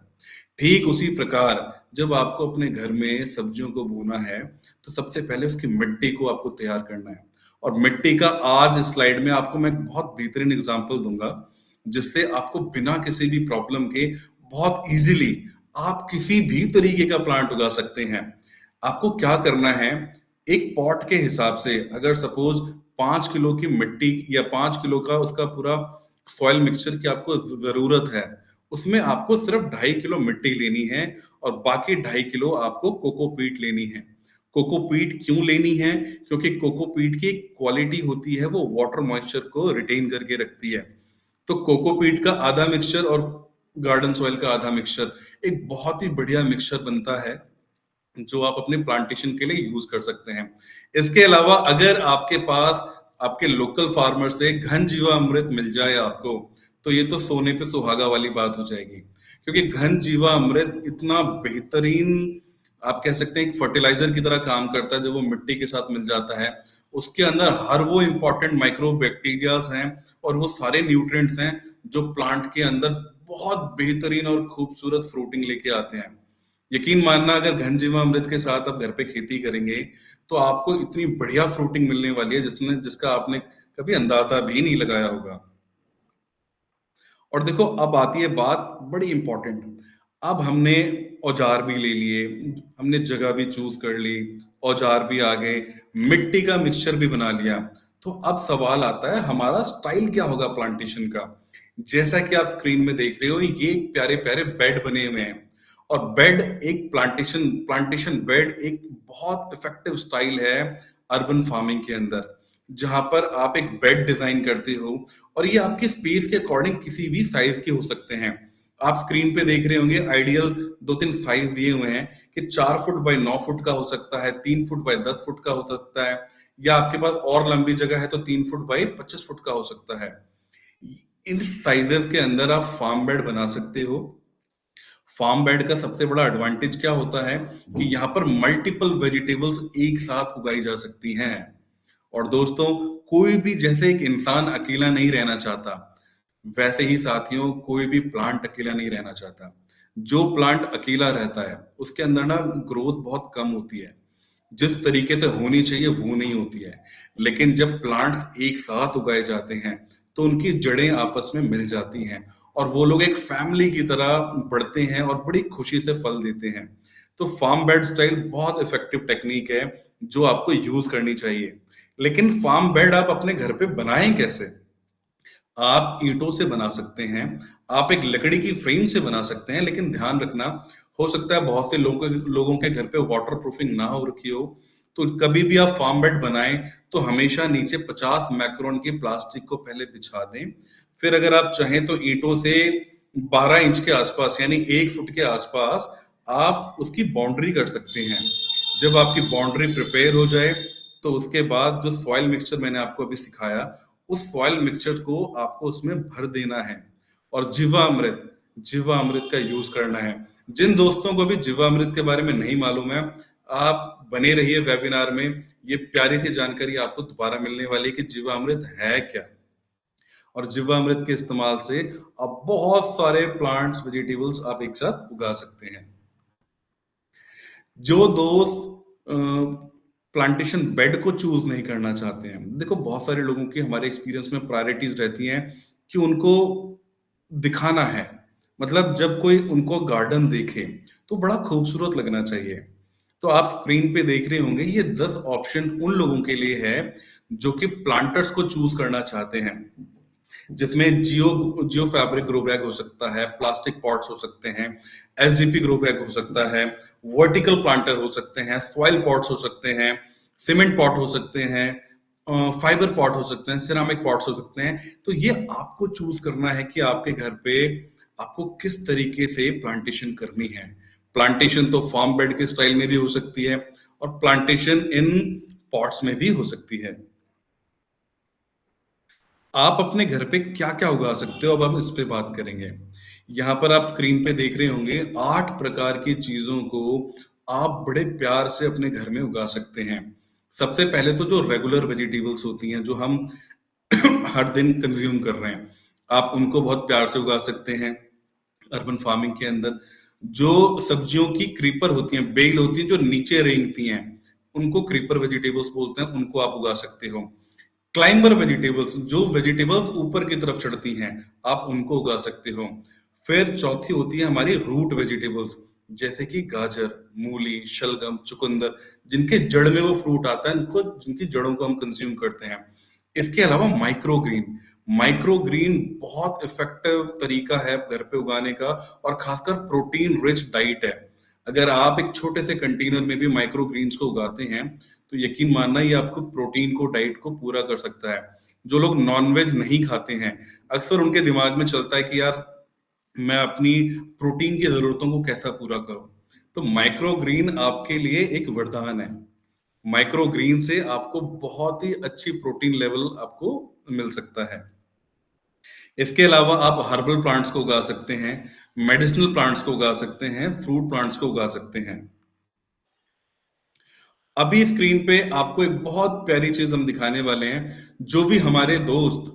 ठीक उसी प्रकार जब आपको अपने घर में सब्जियों को बोना है, तो सबसे पहले उसकी मिट्टी को आपको तैयार करना है। और मिट्टी का आज इस स्लाइड में आपको मैं एक बहुत बेहतरीन एग्जांपल दूंगा, जिससे आपको बिना किसी भी प्रॉब्लम के बहुत इजीली आप किसी भी तरीके का प्लांट उगा सकते हैं। आपको क्या करना है, एक पॉट के हिसाब से अगर सपोज 5 किलो की मिट्टी या 5 किलो का उसका पूरा सॉइल मिक्सचर की आपको जरूरत है, उसमें आपको सिर्फ 2.5 किलो मिट्टी लेनी है और बाकी 2.5 किलो आपको कोकोपीट लेनी है। कोकोपीट क्यों लेनी है? क्योंकि कोकोपीट की एक क्वालिटी होती है, वो वाटर मॉइस्चर को रिटेन करके रखती है। तो कोकोपीट का आधा मिक्सचर और गार्डन सॉइल का आधा मिक्सचर एक बहुत ही बढ़िया मिक्सचर बनता है, जो आप अपने प्लांटेशन के लिए यूज कर सकते हैं। इसके अलावा अगर आपके पास आपके लोकल फार्मर से घन जीवामृत मिल जाए आपको, तो ये तो सोने पे सुहागा वाली बात हो जाएगी। क्योंकि घन जीवामृत इतना बेहतरीन, आप कह सकते हैं एक फर्टिलाइजर की तरह काम करता है। जब वो मिट्टी के साथ मिल जाता है, उसके अंदर हर वो इंपॉर्टेंट माइक्रो बैक्टीरियाज हैं और वो सारे न्यूट्रिएंट्स हैं जो प्लांट के अंदर बहुत बेहतरीन और खूबसूरत फ्रूटिंग लेके आते हैं। यकीन मानना, अगर घन जीवामृत के साथ आप घर पे खेती करेंगे, तो आपको इतनी बढ़िया फ्रूटिंग मिलने वाली है जिसका आपने कभी अंदाजा भी नहीं लगाया होगा। और देखो, अब आती है बात बड़ी इंपॉर्टेंट। अब हमने औजार भी ले लिए, हमने जगह भी चूज कर ली, औजार भी आ गए, मिट्टी का मिक्सचर भी बना लिया। तो अब सवाल आता है, हमारा स्टाइल क्या होगा प्लांटेशन का? जैसा कि आप स्क्रीन में देख रहे हो, ये प्यारे प्यारे बेड बने हुए हैं। और बेड एक प्लांटेशन बेड एक बहुत इफेक्टिव स्टाइल है अर्बन फार्मिंग के अंदर, जहां पर आप एक बेड डिजाइन करते हो और ये आपकी स्पेस के अकॉर्डिंग किसी भी साइज के हो सकते हैं। आप स्क्रीन पे देख रहे होंगे, आइडियल 2-3 साइज दिए हुए हैं कि 4 फुट बाय 9 फुट का हो सकता है, 3 फुट बाय 10 फुट का हो सकता है, या आपके पास और लंबी जगह है तो 3 फुट बाय 25 फुट का हो सकता है। इन साइजेस के अंदर आप फार्म बेड बना सकते हो। फार्म बेड का सबसे बड़ा एडवांटेज क्या होता है कि यहाँ पर मल्टीपल वेजिटेबल्स एक साथ उगाई जा सकती हैं। और दोस्तों, कोई भी, जैसे एक इंसान अकेला नहीं रहना चाहता, वैसे ही साथियों कोई भी प्लांट अकेला नहीं रहना चाहता। जो प्लांट अकेला रहता है, उसके अंदर ना ग्रोथ बहुत कम होती है, जिस तरीके से होनी चाहिए वो नहीं होती है। लेकिन जब प्लांट्स एक साथ उगाए जाते हैं, तो उनकी जड़ें आपस में मिल जाती हैं और वो लोग एक फैमिली की तरह बढ़ते हैं और बड़ी खुशी से फल देते हैं। तो फार्म बेड स्टाइल बहुत इफेक्टिव टेक्निक है जो आपको यूज करनी चाहिए। लेकिन फार्म बेड आप अपने घर पे बनाएं कैसे? आप ईंटों से बना सकते हैं, आप एक लकड़ी की फ्रेम से बना सकते हैं, लेकिन ध्यान रखना, हो सकता है बहुत से लोगों के घर पे वाटर प्रूफिंग ना हो रखी हो। तो कभी भी आप फार्म बेड बनाएं, तो हमेशा नीचे 50 मैक्रोन की प्लास्टिक को पहले बिछा दें। फिर अगर आप चाहें तो ईंटों से 12 इंच के आसपास, यानी 1 फुट के आसपास, आप उसकी बाउंड्री कर सकते हैं। जब आपकी बाउंड्री प्रिपेयर हो जाए, तो उसके बाद जो सॉइल मिक्सचर मैंने आपको अभी सिखाया, उस सॉइल मिक्सचर को आपको उसमें भर देना है और जीवामृत जीवामृत का यूज करना है। जिन दोस्तों को भी जीवामृत के बारे में नहीं मालूम है, आप बने रहिए वेबिनार में, ये प्यारी सी जानकारी आपको दोबारा मिलने वाली है कि जीवामृत है क्या। और जीवामृत के इस्तेमाल से आप बहुत सारे प्लांट्स, वेजिटेबल्स आप एक साथ उगा सकते हैं। जो दोस्त प्लांटेशन बेड को चूज नहीं करना चाहते हैं, देखो बहुत सारे लोगों की हमारे एक्सपीरियंस में प्रायोरिटीज रहती हैं कि उनको दिखाना है, मतलब जब कोई उनको गार्डन देखे तो बड़ा खूबसूरत लगना चाहिए। तो आप स्क्रीन पे देख रहे होंगे ये 10 ऑप्शन उन लोगों के लिए है जो कि प्लांटर्स को चूज करना चाहते हैं, जिसमें जियो फैब्रिक ग्रो बैग हो सकता है, प्लास्टिक पॉट्स हो सकते हैं, एसडीपी ग्रो बैग हो सकता है, वर्टिकल प्लांटर हो सकते हैं, सॉइल पॉट्स हो सकते हैं, सीमेंट पॉट हो सकते हैं, फाइबर पॉट हो सकते हैं, सिरामिक पॉट्स हो सकते हैं। तो ये आपको चूज करना है कि आपके घर पे आपको किस तरीके से प्लांटेशन करनी है। प्लांटेशन तो फार्म बेड के स्टाइल में भी हो सकती है और प्लांटेशन इन पॉट्स में भी हो सकती है। आप अपने घर पे क्या-क्या उगा सकते हो, अब हम इस पे बात करेंगे। यहाँ पर आप स्क्रीन पे देख रहे होंगे 8 प्रकार की चीज़ों को आप बड़े प्यार से अपने घर में उगा सकते हैं। सबसे पहले तो जो रेगुलर वेजिटेबल्स होती हैं, जो हम हर दिन कंज्यूम कर रहे हैं, आप उनको बहुत प्यार से उगा सकते हैं। अर्बन फार्मिंग के अंदर जो सब्जियों की क्रीपर होती हैं, बेल होती हैं, जो नीचे रेंगती हैं, उनको क्रीपर वेजिटेबल्स बोलते हैं, उनको आप उगा सकते हो। क्लाइंबर वेजिटेबल्स, जो वेजिटेबल्स ऊपर की तरफ चढ़ती हैं, आप उनको उगा सकते हो। फिर चौथी होती है हमारी रूट वेजिटेबल्स, जैसे कि गाजर, मूली, शलगम, चुकंदर, जिनके जड़ में वो फ्रूट आता है, इनको जिनकी जड़ों को हम कंज्यूम करते हैं। इसके अलावा माइक्रोग्रीन, माइक्रोग्रीन बहुत इफेक्टिव तरीका है घर पे उगाने का और खासकर प्रोटीन रिच डाइट है। अगर आप एक छोटे से कंटेनर में भी माइक्रोग्रीन्स को उगाते हैं तो यकीन मानना ये आपको प्रोटीन को डाइट को पूरा कर सकता है। जो लोग नॉनवेज नहीं खाते हैं, अक्सर उनके दिमाग में चलता है कि यार मैं अपनी प्रोटीन की जरूरतों को कैसा पूरा करूं। तो माइक्रोग्रीन आपके लिए एक वरदान है। माइक्रोग्रीन से आपको बहुत ही अच्छी प्रोटीन लेवल आपको मिल सकता है। इसके अलावा आप हर्बल प्लांट्स को उगा सकते हैं, मेडिसिनल प्लांट्स को उगा सकते हैं, फ्रूट प्लांट्स को उगा सकते हैं। अभी स्क्रीन पे आपको एक बहुत प्यारी चीज हम दिखाने वाले हैं। जो भी हमारे दोस्त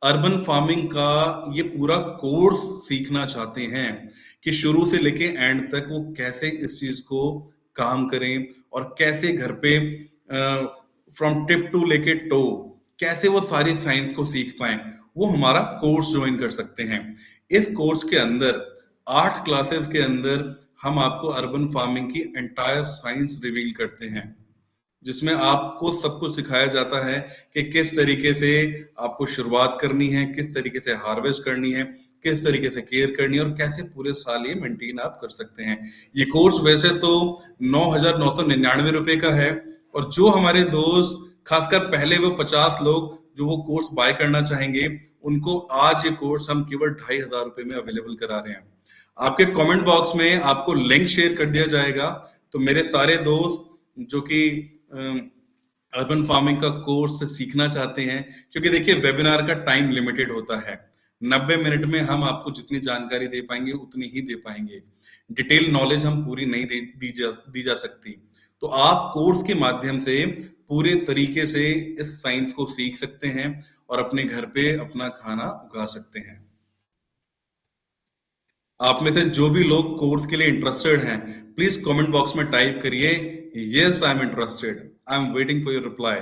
अर्बन फार्मिंग का ये पूरा कोर्स सीखना चाहते हैं कि शुरू से लेके एंड तक वो कैसे इस चीज को काम करें और कैसे घर पे फ्रॉम टिप टू लेके टो कैसे वो सारी साइंस को सीख पाएं, वो हमारा कोर्स ज्वाइन कर सकते हैं। इस कोर्स के अंदर 8 क्लासेस के अंदर हम आपको अर्बन फार्मिंग की एंटायर साइंस रिवील करते हैं, जिसमें आपको सब कुछ सिखाया जाता है कि किस तरीके से आपको शुरुआत करनी है, किस तरीके से हार्वेस्ट करनी है, किस तरीके से केयर करनी है और कैसे पूरे साल ये मेंटेन आप कर सकते हैं। ये कोर्स वैसे तो 9,999 रुपए का है और जो हमारे दोस्त खासकर पहले वो 50 लोग जो वो कोर्स बाय करना चाहेंगे, उनको आज ये कोर्स हम केवल 2,500 रुपए में अवेलेबल करा रहे हैं। आपके कमेंट बॉक्स में आपको लिंक शेयर कर दिया जाएगा। तो मेरे सारे दोस्त जो कि अर्बन फार्मिंग का कोर्स सीखना चाहते हैं, क्योंकि देखिए वेबिनार का टाइम लिमिटेड होता है। 90 मिनट में हम आपको जितनी जानकारी दे पाएंगे उतनी ही दे पाएंगे। डिटेल नॉलेज हम पूरी नहीं दी जा सकती। तो आप कोर्स के माध्यम से पूरे तरीके से इस साइंस को सीख सकते हैं और अपने घर पे अपना खाना उगा सकते हैं। आप में से जो भी लोग कोर्स के लिए इंटरेस्टेड हैं, प्लीज कमेंट बॉक्स में टाइप करिए yes I am interested, I am waiting for your reply.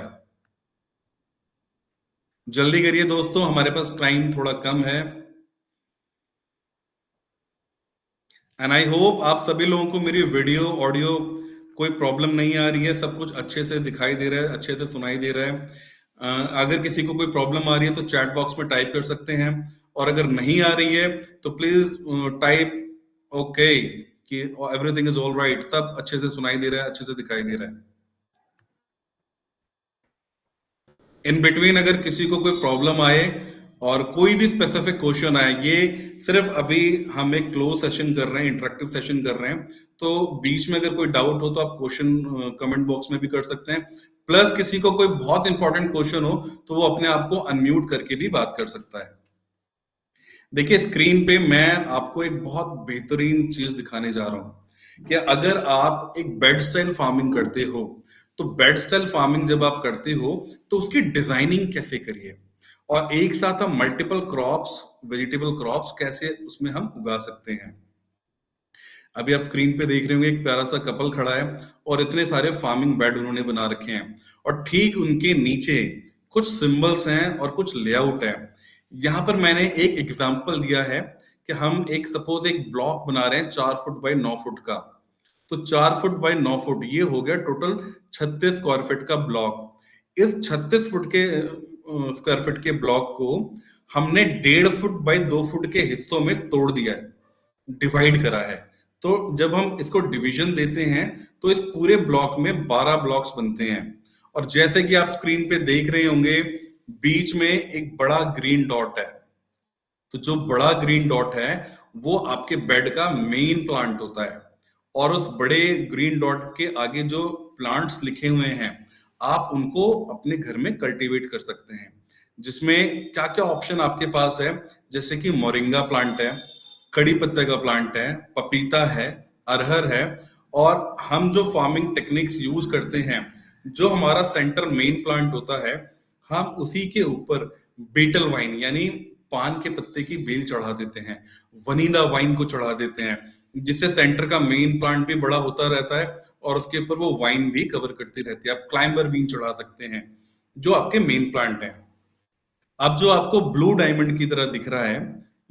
जल्दी करिए दोस्तों, हमारे पास टाइम थोड़ा कम है। एंड आई होप आप सभी लोगों को मेरी वीडियो ऑडियो कोई प्रॉब्लम नहीं आ रही है, सब कुछ अच्छे से दिखाई दे रहा है, अच्छे से सुनाई दे रहा है। अगर किसी को कोई प्रॉब्लम आ रही है तो चैट बॉक्स में टाइप कर सकते हैं और अगर नहीं आ रही है तो प्लीज टाइप ओके कि एवरीथिंग इज ऑल राइट, सब अच्छे से सुनाई दे रहा है, अच्छे से दिखाई दे रहा है। इन बिटवीन अगर किसी को कोई प्रॉब्लम आए और कोई भी स्पेसिफिक क्वेश्चन आए, ये सिर्फ अभी हम एक क्लोज सेशन कर रहे हैं, इंटरेक्टिव सेशन कर रहे हैं, तो बीच में अगर कोई डाउट हो तो आप क्वेश्चन कमेंट बॉक्स में भी कर सकते हैं। प्लस किसी को कोई बहुत इंपॉर्टेंट क्वेश्चन हो तो वो अपने आप को अनम्यूट करके भी बात कर सकता है। देखिए स्क्रीन पे मैं आपको एक बहुत बेहतरीन चीज दिखाने जा रहा हूं कि अगर आप एक बेड स्टाइल फार्मिंग करते हो तो बेड स्टाइल फार्मिंग जब आप करते हो तो उसकी डिजाइनिंग कैसे करिए और एक साथ हम मल्टीपल क्रॉप्स, वेजिटेबल क्रॉप्स कैसे उसमें हम उगा सकते हैं। अभी आप स्क्रीन पे देख रहे होंगे एक प्यारा सा कपल खड़ा है और इतने सारे फार्मिंग बेड उन्होंने बना रखे हैं और ठीक उनके नीचे कुछ सिंबल्स हैं और कुछ लेआउट है। यहाँ पर मैंने एक एग्जांपल दिया है कि हम एक सपोज एक ब्लॉक बना रहे हैं 4 फुट बाय 9 फुट का। तो 4 फुट बाय 9 फुट ये हो गया टोटल 36 स्क्वायर फीट का ब्लॉक। इस 36 फुट के स्क्वायर फीट के ब्लॉक को हमने 1.5 फुट बाय 2 फुट के हिस्सों में तोड़ दिया है, डिवाइड करा है। तो जब हम इसको डिवीजन देते हैं तो इस पूरे ब्लॉक में 12 ब्लॉक्स बनते हैं। और जैसे कि आप स्क्रीन पे देख रहे होंगे, बीच में एक बड़ा ग्रीन डॉट है। तो जो बड़ा ग्रीन डॉट है वो आपके बेड का मेन प्लांट होता है। और उस बड़े ग्रीन डॉट के आगे जो प्लांट्स लिखे हुए हैं, आप उनको अपने घर में कल्टीवेट कर सकते हैं। जिसमें क्या क्या ऑप्शन आपके पास है, जैसे कि मोरिंगा प्लांट है, कड़ी पत्ते का प्लांट है, पपीता है, अरहर है। और हम जो फार्मिंग टेक्निक्स यूज करते हैं, जो हमारा सेंटर मेन प्लांट होता है, हम उसी के ऊपर बीटल वाइन यानी पान के पत्ते की बेल चढ़ा देते हैं, वनीला वाइन को चढ़ा देते हैं, जिससे सेंटर का मेन प्लांट भी बड़ा होता रहता है और उसके ऊपर वो वाइन भी कवर करती रहती है। आप क्लाइंबर बीन चढ़ा सकते हैं, जो आपके मेन प्लांट है। अब जो आपको ब्लू डायमंड की तरह दिख रहा है,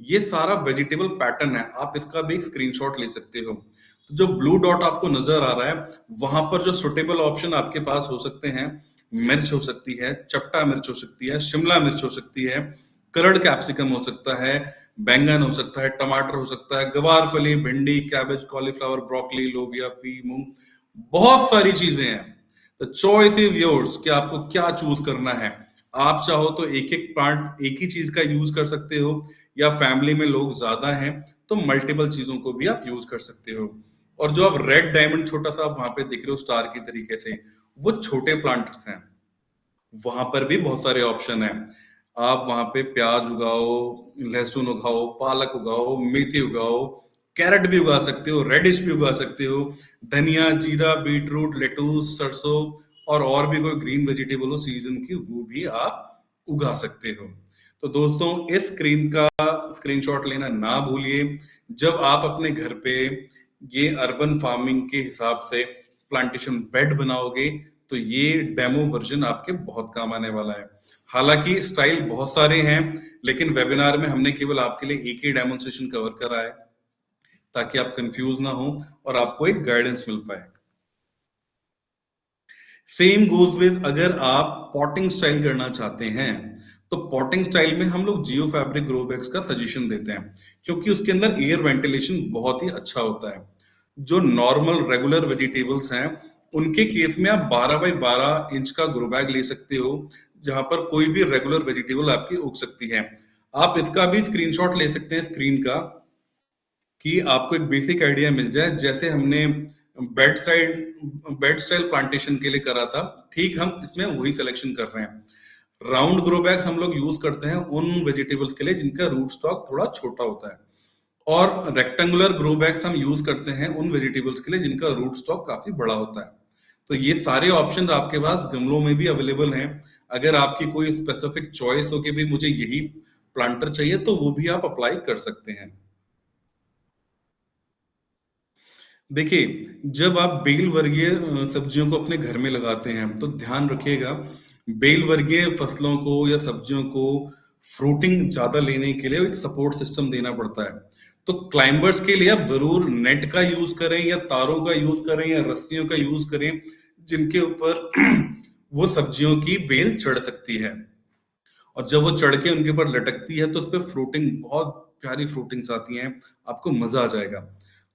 ये सारा वेजिटेबल पैटर्न है। आप इसका भी एक स्क्रीनशॉट ले सकते हो। तो जो ब्लू डॉट आपको नजर आ रहा है, वहां पर जो सुटेबल ऑप्शन आपके पास हो सकते हैं, मिर्च हो सकती है, चपटा मिर्च हो सकती है, शिमला मिर्च हो सकती है, करड़ कैप्सिकम हो सकता है, बैंगन हो सकता है, टमाटर हो सकता है, गवार फली, भिंडी, कैबेज, कॉलीफ्लावर, ब्रोकली, लोबिया, पी, मूंग, बहुत सारी चीजें हैं। द चॉइस इज योर्स कि आपको क्या चूज करना है। आप चाहो तो एक एक प्लांट एक ही चीज का यूज कर सकते हो, या फैमिली में लोग ज्यादा हैं तो मल्टीपल चीजों को भी आप यूज कर सकते हो। और जो आप रेड डायमंड छोटा सा आप वहां पे दिख रहे हो स्टार की तरीके से, वो छोटे प्लांट्स हैं। वहां पर भी बहुत सारे ऑप्शन हैं। आप वहां पे प्याज उगाओ, लहसुन उगाओ, पालक उगाओ, मेथी उगाओ, कैरेट भी उगा सकते हो, रेडिश भी उगा सकते हो, धनिया, जीरा, बीटरूट, लेटूस, सरसों, और भी कोई ग्रीन वेजिटेबल हो सीजन की, वो भी आप उगा सकते हो। तो दोस्तों, इस स्क्रीन का स्क्रीनशॉट लेना ना भूलिए। जब आप अपने घर पे ये अर्बन फार्मिंग के हिसाब से प्लांटेशन बेड बनाओगे, तो ये डेमो वर्जन आपके बहुत काम आने वाला है। हालांकि स्टाइल बहुत सारे हैं, लेकिन वेबिनार में हमने केवल आपके लिए एक ही डेमोन्स्ट्रेशन कवर करा है, ताकि आप कंफ्यूज ना हो और आपको एक गाइडेंस मिल पाए। सेम गोज विद अगर आप पॉटिंग स्टाइल करना चाहते हैं, तो पॉटिंग स्टाइल में हम लोग जियो फैब्रिक ग्रो बैग्स का सजेशन देते हैं, क्योंकि उसके अंदर एयर वेंटिलेशन बहुत ही अच्छा होता है। जो नॉर्मल रेगुलर वेजिटेबल्स हैं, उनके केस में आप 12 बाई 12 इंच का ग्रो बैग ले सकते हो, जहां पर कोई भी रेगुलर वेजिटेबल आपकी उग सकती है। आप इसका भी स्क्रीनशॉट ले सकते हैं स्क्रीन का, कि आपको एक बेसिक आइडिया मिल जाए। जैसे हमने बेड स्टाइल प्लांटेशन के लिए करा था, ठीक हम इसमें वही सिलेक्शन कर रहे हैं। राउंड ग्रो बैग्स हम लोग यूज करते हैं उन वेजिटेबल्स के लिए जिनका रूट स्टॉक थोड़ा छोटा होता है, और रेक्टेंगुलर ग्रो बैग्स हम यूज करते हैं उन वेजिटेबल्स के लिए जिनका रूट स्टॉक काफी बड़ा होता है। तो ये सारे ऑप्शन आपके पास गमलों में भी अवेलेबल हैं। अगर आपकी कोई स्पेसिफिक चॉइस हो कि भी मुझे यही प्लांटर चाहिए, तो वो भी आप अप्लाई कर सकते हैं। देखिए, जब आप बेल वर्गीय सब्जियों को अपने घर में लगाते हैं, तो ध्यान रखिएगा, बेल वर्गीय फसलों को या सब्जियों को फ्रूटिंग ज्यादा लेने के लिए एक सपोर्ट सिस्टम देना पड़ता है। तो क्लाइंबर्स के लिए आप जरूर नेट का यूज करें, या तारों का यूज करें, या रस्सियों का यूज करें, जिनके ऊपर वो सब्जियों की बेल चढ़ सकती है। और जब वो चढ़ के उनके ऊपर लटकती है, तो उस पर फ्रूटिंग, बहुत प्यारी फ्रूटिंग्स आती हैं, आपको मजा आ जाएगा।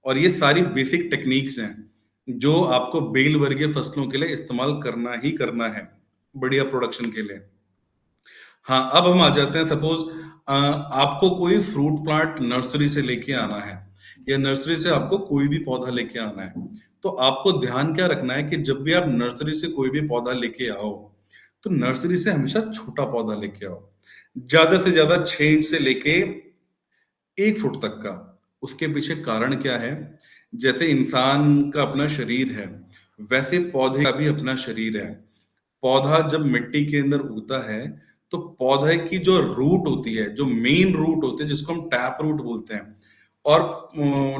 और ये सारी बेसिक टेक्निक्स हैं जो आपको बेल वर्गीय फसलों के लिए इस्तेमाल करना ही करना है, बढ़िया प्रोडक्शन के लिए। हाँ, अब हम आ जाते हैं, सपोज आपको कोई फ्रूट प्लांट नर्सरी से लेके आना है, या नर्सरी से आपको कोई भी पौधा लेके आना है। तो आपको ध्यान क्या रखना है कि जब भी आप नर्सरी से कोई भी पौधा लेके आओ, तो नर्सरी से हमेशा छोटा पौधा लेके आओ, ज्यादा से ज्यादा 6 इंच से लेके 1 फुट तक का। उसके पीछे कारण क्या है? जैसे इंसान का अपना शरीर है, वैसे पौधे का भी अपना शरीर है। पौधा जब मिट्टी के अंदर उगता है, तो पौधे की जो रूट होती है, जो मेन रूट होते हैं, जिसको हम टैप रूट बोलते हैं, और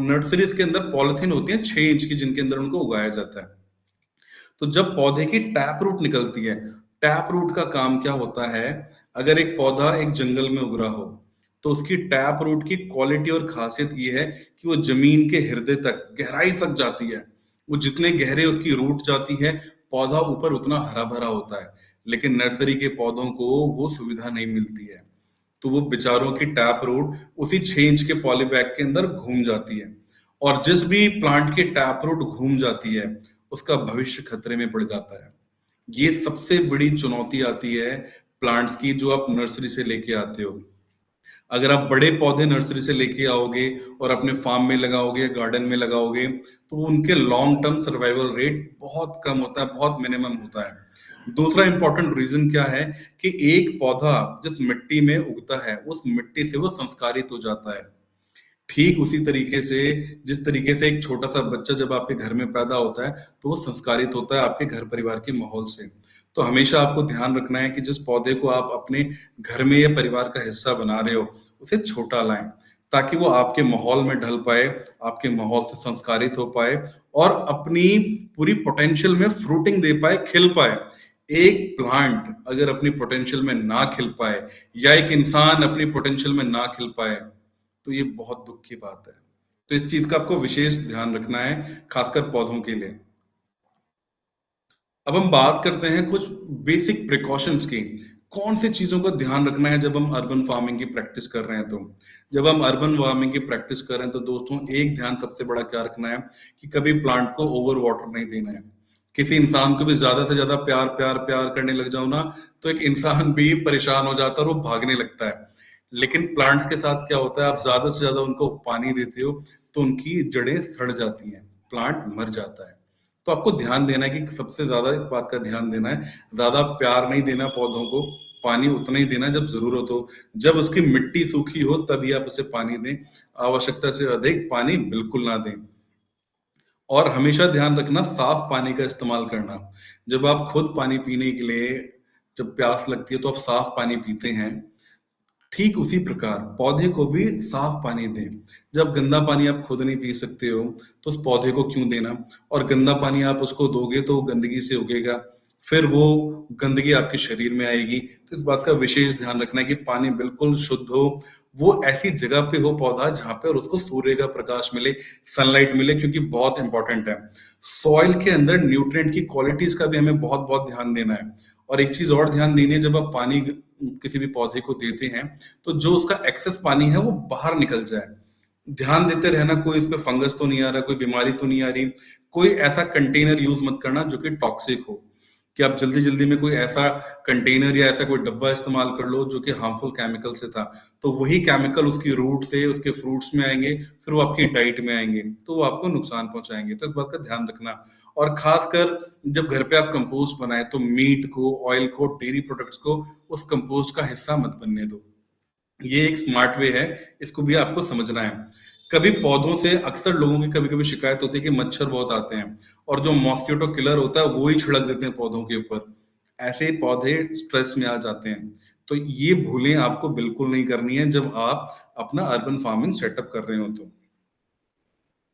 नर्सरीज के अंदर पॉलिथीन होती है 6 इंच की, जिनके अंदर उनको उगाया जाता है। तो जब पौधे की टैप रूट निकलती है, टैप रूट का काम क्या होता है? अगर एक पौधा एक जंगल में उग रहा हो, तो उसकी टैप रूट की क्वालिटी और खासियत ये है कि वो जमीन के हृदय तक, गहराई तक जाती है। वो जितने गहरे उसकी रूट जाती है, पौधा ऊपर उतना हरा-भरा होता है। लेकिन नर्सरी के पौधों को वो सुविधा नहीं मिलती है। तो वो बेचारों की टैप रूट उसी 6 इंच के पॉलीबैग के अंदर घूम जाती है। और जिस भी प्लांट की टैप रूट घूम जाती है, उसका भविष्य खतरे में पड़ जाता है। ये सबसे बड़ी चुनौती आती है प्लांट्स की जो आप नर्सरी से लेके आते हो। अगर आप बड़े पौधे नर्सरी से लेके आओगे और अपने फार्म में लगाओगे, गार्डन में लगाओगे, तो उनके लॉन्ग टर्म सर्वाइवल रेट बहुत कम होता है, बहुत मिनिमम होता है। दूसरा इंपॉर्टेंट रीजन क्या है कि एक पौधा जिस मिट्टी में उगता है, उस मिट्टी से वो संस्कारित हो जाता है। ठीक उसी तरीके से जिस तरीके से एक छोटा-सा बच्चा जब आपके घर में पैदा होता है, तो वो संस्कारित होता है आपके घर परिवार के माहौल से। तो हमेशा आपको ध्यान रखना है कि जिस पौधे को आप अपने घर में या परिवार का हिस्सा बना रहे हो, उसे छोटा लाएँ, ताकि वो आपके माहौल में ढल पाए, आपके माहौल से संस्कारित हो पाए और अपनी पूरी पोटेंशियल में फ्रूटिंग दे पाए, खिल पाए। एक प्लांट अगर अपनी पोटेंशियल में ना खिल पाए या एक इंसान अपनी पोटेंशियल में ना खिल पाए, तो ये बहुत दुःख की बात है। तो इस चीज़ का आपको विशेष ध्यान रखना है, खासकर पौधों के लिए। अब हम बात करते हैं कुछ बेसिक प्रिकॉशंस की। कौन सी चीज़ों का ध्यान रखना है जब हम अर्बन फार्मिंग की प्रैक्टिस कर रहे हैं तो? जब हम अर्बन फार्मिंग की प्रैक्टिस कर रहे हैं तो दोस्तों एक ध्यान सबसे बड़ा क्या रखना है कि कभी प्लांट को ओवर वाटर नहीं देना है। किसी इंसान को भी ज़्यादा से ज़्यादा प्यार, प्यार, प्यार करने लग जाओ ना, तो एक इंसान भी परेशान हो जाता है और वो भागने लगता है। लेकिन प्लांट्स के साथ क्या होता है, आप ज़्यादा से ज़्यादा उनको पानी देते हो, तो उनकी जड़ें सड़ जाती हैं, प्लांट मर जाता है। तो आपको ध्यान देना है कि सबसे ज़्यादा इस बात का ध्यान देना है, ज़्यादा प्यार नहीं देना पौधों को, पानी उतना ही देना जब ज़रूरत हो। जब उसकी मिट्टी सूखी हो तभी आप उसे पानी दें, आवश्यकता से अधिक पानी बिल्कुल ना दें। और हमेशा ध्यान रखना साफ पानी का इस्तेमाल करना। जब आप खुद पानी पीने के लिए जब प्यास लगती है तो आप साफ पानी पीते हैं, ठीक उसी प्रकार पौधे को भी साफ पानी दें। जब गंदा पानी आप खुद नहीं पी सकते हो, तो उस पौधे को क्यों देना? और गंदा पानी आप उसको दोगे तो वो गंदगी से उगेगा, फिर वो गंदगी आपके शरीर में आएगी। तो इस बात का विशेष ध्यान रखना है कि पानी बिल्कुल शुद्ध हो, वो ऐसी जगह पे हो पौधा जहाँ पर उसको सूर्य का प्रकाश मिले, सनलाइट मिले, क्योंकि बहुत इंपॉर्टेंट है। सॉइल के अंदर न्यूट्रिएंट की क्वालिटीज़ का भी हमें बहुत-बहुत ध्यान देना है। और एक चीज़ और ध्यान देनी है, जब आप पानी किसी भी पौधे को देते हैं, तो जो उसका एक्सेस पानी है वो बाहर निकल जाए। ध्यान देते रहना कोई उसपे फंगस तो नहीं आ रहा, कोई बीमारी तो नहीं आ रही। कोई ऐसा कंटेनर यूज़ मत करना जो कि टॉक्सिक हो, कि आप जल्दी-जल्दी में कोई ऐसा कंटेनर या ऐसा कोई डब्बा इस्तेमाल कर लो जो कि हार्मफुल केमिकल से था। तो वही केमिकल उसकी रूट से उसके फ्रूट्स में आएँगे, फिर वो आपकी डाइट में आएँगे, तो वो आपको नुकसान पहुँचाएँगे। तो इस बात का ध्यान रखना। और खासकर जब घर पे आप कंपोस्ट बनाएँ तो मीट को, ऑयल को, डेयरी प्रोडक्ट्स को उस कंपोस्ट का हिस्सा मत बनने दो। ये एक स्मार्ट वे है, इसको भी आपको समझना है। कभी पौधों से अक्सर लोगों की कभी-कभी शिकायत होती है कि मच्छर बहुत आते हैं और जो मॉस्किटो किलर होता है वो ही छिड़क देते हैं पौधों के ऊपर। ऐसे पौधे स्ट्रेस में आ जाते हैं। तो ये भूलें आपको बिल्कुल नहीं करनी है जब आप अपना अर्बन फार्मिंग सेटअप कर रहे हो तो।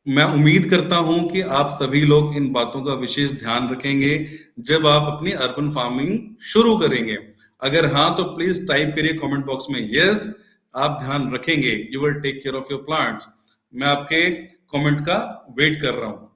मैं उम्मीद करता हूँ कि आप सभी लोग इन बातों का विशेष ध्यान रखेंगे जब आप अपनी अर्बन फार्मिंग शुरू करेंगे। अगर हाँ, तो प्लीज टाइप करिए कमेंट बॉक्स में यस, आप ध्यान रखेंगे, you will take care of your plants. मैं आपके कमेंट का वेट कर रहा हूँ।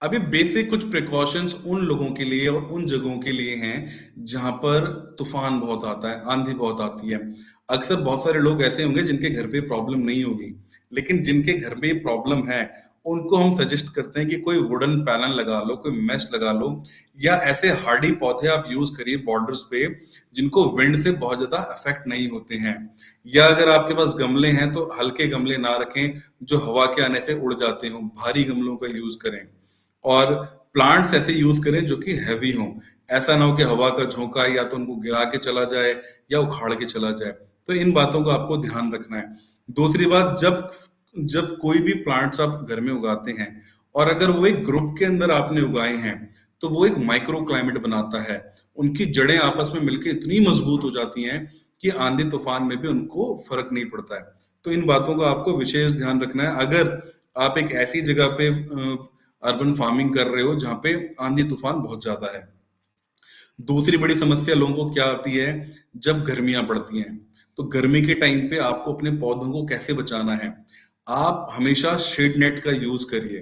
अभी बेसिक कुछ प्रिकॉशंस उन लोगों के लिए और उन जगहों के लिए हैं जहां पर तूफान बहुत आता है, आंधी बहुत आती है। अक्सर बहुत सारे लोग ऐसे होंगे जिनके घर पे प्रॉब्लम नहीं होगी, लेकिन जिनके घर पे प्रॉब्लम है, उनको हम सजेस्ट करते हैं कि कोई वुडन पैनल लगा लो, कोई मेश लगा लो, या ऐसे हार्डी पौधे आप यूज करिए बॉर्डर्स पे जिनको विंड से बहुत ज्यादा अफेक्ट नहीं होते हैं। या अगर आपके पास गमले हैं तो हल्के गमले ना रखें जो हवा के आने से उड़ जाते हों, भारी गमलों का यूज करें। और प्लांट्स ऐसे यूज करें जो कि हैवी हों। ऐसा ना हो कि हवा का झोंका या तो उनको गिरा के चला जाए या उखाड़ के चला जाए। तो इन बातों का आपको ध्यान रखना है। दूसरी बात, जब जब कोई भी प्लांट्स आप घर में उगाते हैं और अगर वो एक ग्रुप के अंदर आपने उगाए हैं, तो वो एक माइक्रो क्लाइमेट बनाता है। उनकी जड़ें आपस में मिलकर इतनी मजबूत हो जाती हैं कि आंधी तूफान में भी उनको फर्क नहीं पड़ता है। तो इन बातों का आपको विशेष ध्यान रखना है। अगर आप एक ऐसी जगह पे अर्बन फार्मिंग कर रहे हो जहाँ पे आंधी तूफान बहुत ज्यादा है। दूसरी बड़ी समस्या लोगों को क्या आती है, जब गर्मियां पड़ती हैं, तो गर्मी के टाइम पे आपको अपने पौधों को कैसे बचाना है। आप हमेशा शेड नेट का यूज करिए,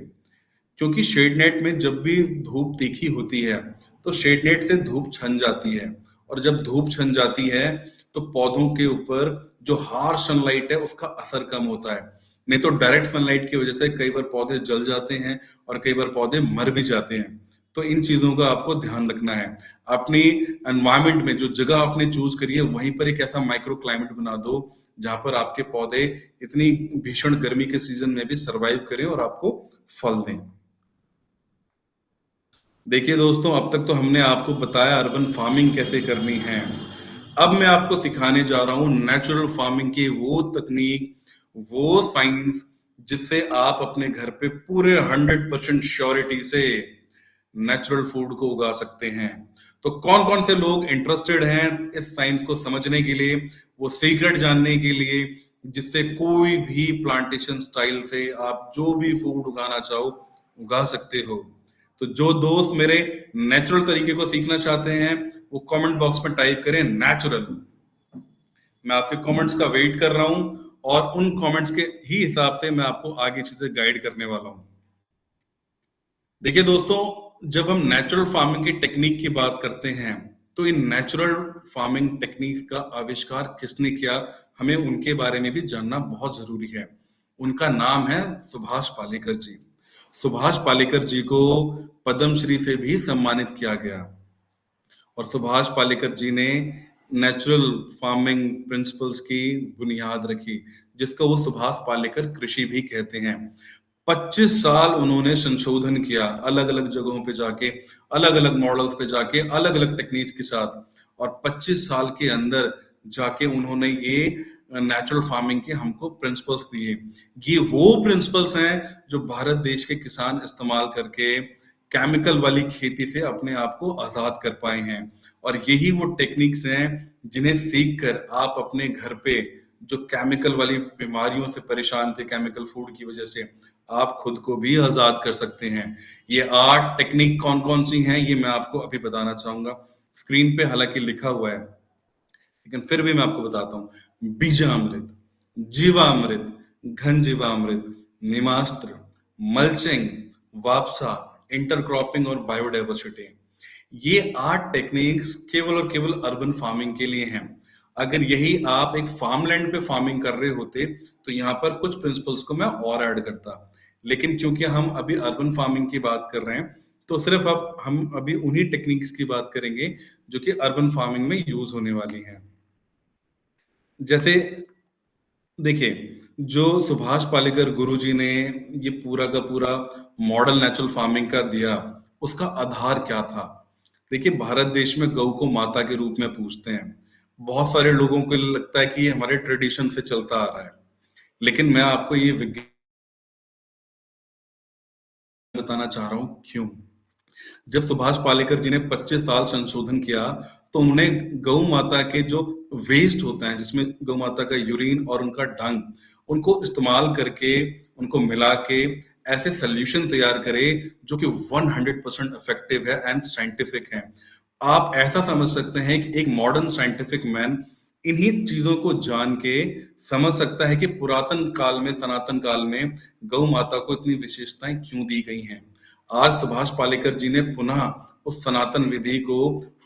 क्योंकि शेड नेट में जब भी धूप तीखी होती है तो शेड नेट से धूप छन जाती है, और जब धूप छन जाती है तो पौधों के ऊपर जो हार्श सनलाइट है उसका असर कम होता है। नहीं तो डायरेक्ट सनलाइट की वजह से कई बार पौधे जल जाते हैं और कई बार पौधे मर भी जाते हैं। तो इन चीजों का आपको ध्यान रखना है। अपनी एनवायरमेंट में जो जगह आपने चूज करी है वहीं पर एक ऐसा माइक्रो क्लाइमेट बना दो जहां पर आपके पौधे इतनी भीषण गर्मी के सीजन में भी सरवाइव करें और आपको फल दें। देखिए दोस्तों, अब तक तो हमने आपको बताया अर्बन फार्मिंग कैसे करनी है। अब मैं आपको सिखाने जा रहा हूँ नेचुरल फार्मिंग की वो तकनीक, वो साइंस, जिससे आप अपने घर पे पूरे 100% श्योरिटी से नेचुरल फूड को उगा सकते हैं। तो कौन कौन से लोग इंटरेस्टेड हैं इस साइंस को समझने के लिए, वो सीक्रेट जानने के लिए, जिससे कोई भी प्लांटेशन स्टाइल से आप जो भी फूड उगाना चाहो उगा सकते हो। तो जो दोस्त मेरे नेचुरल तरीके को सीखना चाहते हैं वो कमेंट बॉक्स में टाइप करें नेचुरल। मैं आपके कमेंट्स का वेट कर रहा हूं और उन कमेंट्स के ही हिसाब से मैं आपको आगे चीजें गाइड करने वाला हूं। देखिए दोस्तों, जब हम नेचुरल फार्मिंग की टेक्निक की बात करते हैं तो इन नेचुरल फार्मिंग टेक्निक का आविष्कार किसने किया, हमें उनके बारे में भी जानना बहुत जरूरी है। उनका नाम है सुभाष पालेकर जी। सुभाष पालेकर जी को पद्मश्री से भी सम्मानित किया गया, और सुभाष पालेकर जी ने नेचुरल फार्मिंग प्रिंसिपल्स की बुनियाद रखी, जिसको वो सुभाष पालेकर कृषि भी कहते हैं। 25 साल उन्होंने संशोधन किया, अलग अलग जगहों पे जाके, अलग अलग मॉडल्स पे जाके, अलग अलग टेक्निक्स के साथ, और 25 साल के अंदर जाके उन्होंने ये नेचुरल फार्मिंग के हमको प्रिंसिपल्स दिए। ये वो प्रिंसिपल्स हैं जो भारत देश के किसान इस्तेमाल करके केमिकल वाली खेती से अपने आप को आजाद कर पाए हैं। और यही वो टेक्निक्स हैं जिन्हें सीख कर आप अपने घर पे जो केमिकल वाली बीमारियों से परेशान थे केमिकल फूड की वजह से, आप खुद को भी आजाद कर सकते हैं। ये 8 टेक्निक कौन कौन सी हैं ये मैं आपको अभी बताना चाहूंगा। स्क्रीन पे हालांकि लिखा हुआ है, लेकिन फिर भी मैं आपको बताता हूँ। बीजामृत, जीवामृत, घन जीवामृत, निमास्त्र, मल्चिंग, वापसा, इंटरक्रॉपिंग और बायोडाइवर्सिटी। ये 8 टेक्निक्स केवल और केवल अर्बन फार्मिंग के लिए हैं। अगर यही आप एक फार्मलैंड पे फार्मिंग कर रहे होते तो यहाँ पर कुछ प्रिंसिपल्स को मैं और ऐड करता, लेकिन क्योंकि हम अभी अर्बन फार्मिंग की बात कर रहे हैं तो सिर्फ अब हम अभी उन्हीं टेक्निक्स की बात करेंगे जो कि अर्बन फार्मिंग में यूज होने वाली हैं। जैसे देखिए, जो सुभाष पालेकर गुरुजी ने ये पूरा का पूरा मॉडल नेचुरल फार्मिंग का दिया, उसका आधार क्या था। देखिए, भारत देश में गऊ को माता के रूप में पूजते हैं। बहुत सारे लोगों को लगता है कि ये हमारे ट्रेडिशन से चलता आ रहा है, लेकिन मैं आपको ये विज्ञान बताना चाह रहा हूँ क्यों। जब सुभाष पालेकर जी ने 25 साल संशोधन किया तो उन्हें गौ माता के जो वेस्ट होता है, जिसमें गौ माता का यूरिन और उनका डंग, उनको इस्तेमाल करके, उनको मिला के ऐसे सोल्यूशन तैयार करे जो कि 100% इफेक्टिव है एंड साइंटिफिक है। आप ऐसा समझ सकते हैं कि एक मॉडर्न साइंटिफिक मैन इन्हीं चीजों को जान के समझ सकता है कि पुरातन काल में, सनातन काल में गौ माता को इतनी विशेषताएं क्यों दी गई हैं। आज सुभाष पालेकर जी ने पुनः उस सनातन विधि को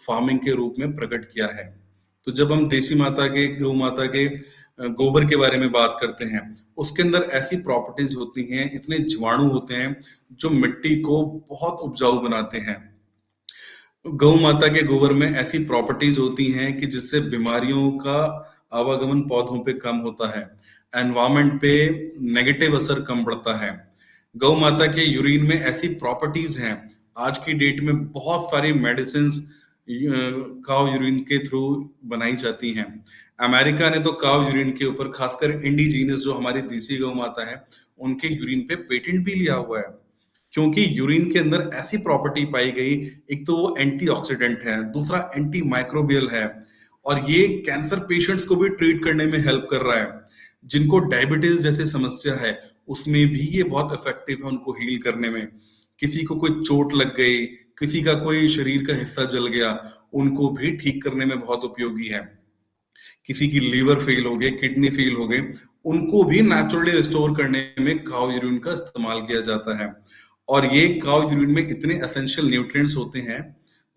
फार्मिंग के रूप में प्रकट किया है। तो जब हम देसी माता के, गौ माता के गोबर के बारे में बात करते हैं, उसके अंदर ऐसी प्रॉपर्टीज होती हैं, इतने जीवाणु होते हैं जो मिट्टी को बहुत उपजाऊ बनाते हैं। गौ माता के गोबर में ऐसी प्रॉपर्टीज होती हैं कि जिससे बीमारियों का आवागमन पौधों पे कम होता है, एनवायरमेंट पे नेगेटिव असर कम पड़ता है। गौ माता के यूरिन में ऐसी प्रॉपर्टीज हैं, आज की डेट में बहुत सारी मेडिसिन काव यूरिन के थ्रू बनाई जाती हैं। अमेरिका ने तो काव यूरिन के ऊपर, खासकर इंडिजीनस जो हमारी देसी गौ माता है, उनके यूरिन पे पेटेंट भी लिया हुआ है, क्योंकि यूरिन के अंदर ऐसी प्रॉपर्टी पाई गई। एक तो वो एंटीऑक्सीडेंट है, दूसरा एंटी माइक्रोबियल है, और ये कैंसर पेशेंट्स को भी ट्रीट करने में हेल्प कर रहा है। जिनको डायबिटीज जैसे समस्या है उसमें भी ये बहुत इफेक्टिव है उनको हील करने में। किसी को कोई चोट लग गई, किसी का कोई शरीर का हिस्सा जल गया, उनको भी ठीक करने में बहुत उपयोगी है। किसी की लीवर फेल हो गई, किडनी फेल हो गई, उनको भी नेचुरली रिस्टोर करने में काउ यूरिन का इस्तेमाल किया जाता है। और ये काउ यूरिन में इतने एसेंशियल न्यूट्रिएंट्स होते हैं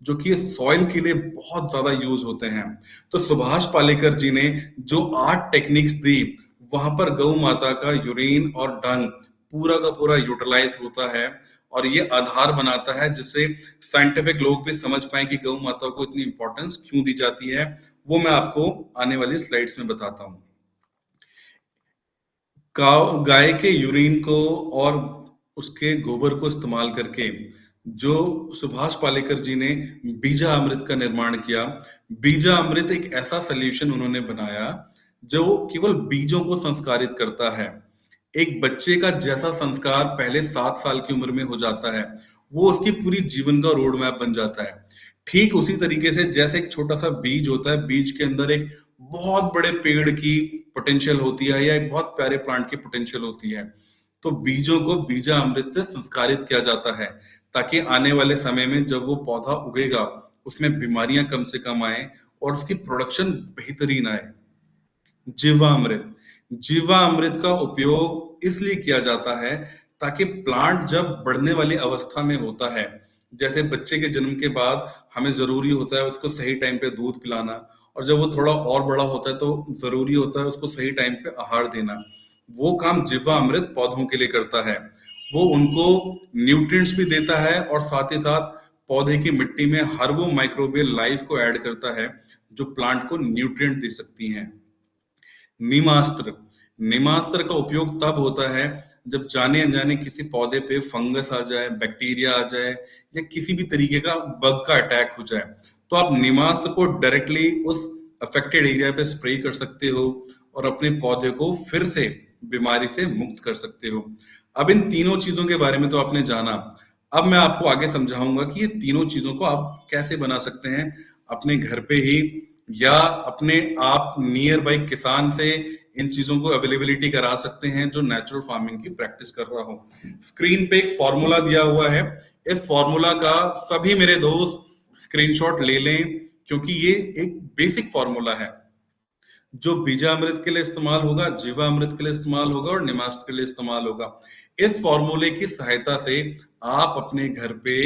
जो कि सॉइल के लिए बहुत ज्यादा यूज होते हैं। तो सुभाष पालेकर जी ने जो 8 टेक्निक्स दी, वहां पर गौ माता का यूरिन और डंग पूरा का पूरा यूटिलाइज होता है। और ये आधार बनाता है जिससे साइंटिफिक लोग भी समझ पाए कि गौ माता को इतनी इंपॉर्टेंस क्यों दी जाती है। वो मैं आपको आने वाली स्लाइड्स में बताता हूँ। गाय के यूरिन को और उसके गोबर को इस्तेमाल करके जो सुभाष पालेकर जी ने बीजा अमृत का निर्माण किया। बीजा अमृत एक ऐसा सोल्यूशन उन्होंने बनाया जो केवल बीजों को संस्कारित करता है। एक बच्चे का जैसा संस्कार पहले 7 साल की उम्र में हो जाता है, वो उसकी पूरी जीवन का रोड मैप बन जाता है। ठीक उसी तरीके से जैसे एक छोटा सा बीज होता है, बीज के अंदर एक बहुत बड़े पेड़ की पोटेंशियल होती है या एक बहुत प्यारे प्लांट की पोटेंशियल होती है। तो बीजों को बीजा अमृत से संस्कारित किया जाता है ताकि आने वाले समय में जब वो पौधा उगेगा उसमें बीमारियां कम से कम आए और उसकी प्रोडक्शन बेहतरीन आए। जीवामृत। जीवामृत का उपयोग इसलिए किया जाता है ताकि प्लांट जब बढ़ने वाली अवस्था में होता है, जैसे बच्चे के जन्म के बाद हमें जरूरी होता है उसको सही टाइम पे दूध पिलाना, और जब वो थोड़ा और बड़ा होता है तो जरूरी होता है उसको सही टाइम पे आहार देना। वो काम जीवामृत पौधों के लिए करता है। वो उनको न्यूट्रिएंट्स भी देता है और साथ ही साथ पौधे की मिट्टी में हर वो माइक्रोबियल लाइफ को ऐड करता है जो प्लांट को न्यूट्रिएंट दे सकती हैं। नीमास्त्र। नीमास्त्र का उपयोग तब होता है जब जाने अनजाने किसी पौधे पे फंगस आ जाए, बैक्टीरिया आ जाए या किसी भी तरीके का बग का अटैक हो जाए, तो आप नीमास्त्र को डायरेक्टली उस अफेक्टेड एरिया पे स्प्रे कर सकते हो और अपने पौधे को फिर से बीमारी से मुक्त कर सकते हो। अब इन तीनों चीजों के बारे में तो आपने जाना। अब मैं आपको आगे समझाऊंगा कि ये तीनों चीजों को आप कैसे बना सकते हैं अपने घर पे ही, या अपने आप नियर बाई किसान से इन चीजों को अवेलेबिलिटी करा सकते हैं जो नेचुरल फार्मिंग की प्रैक्टिस कर रहा हो। स्क्रीन पे एक फॉर्मूला दिया हुआ है, इस फॉर्मूला का सभी मेरे दोस्त स्क्रीनशॉट ले लें क्योंकि ये एक बेसिक फॉर्मूला है जो बीजामृत के लिए इस्तेमाल होगा, जीवामृत के लिए इस्तेमाल होगा और नीमास्त्र के लिए इस्तेमाल होगा। इस फॉर्मूले की सहायता से आप अपने घर पे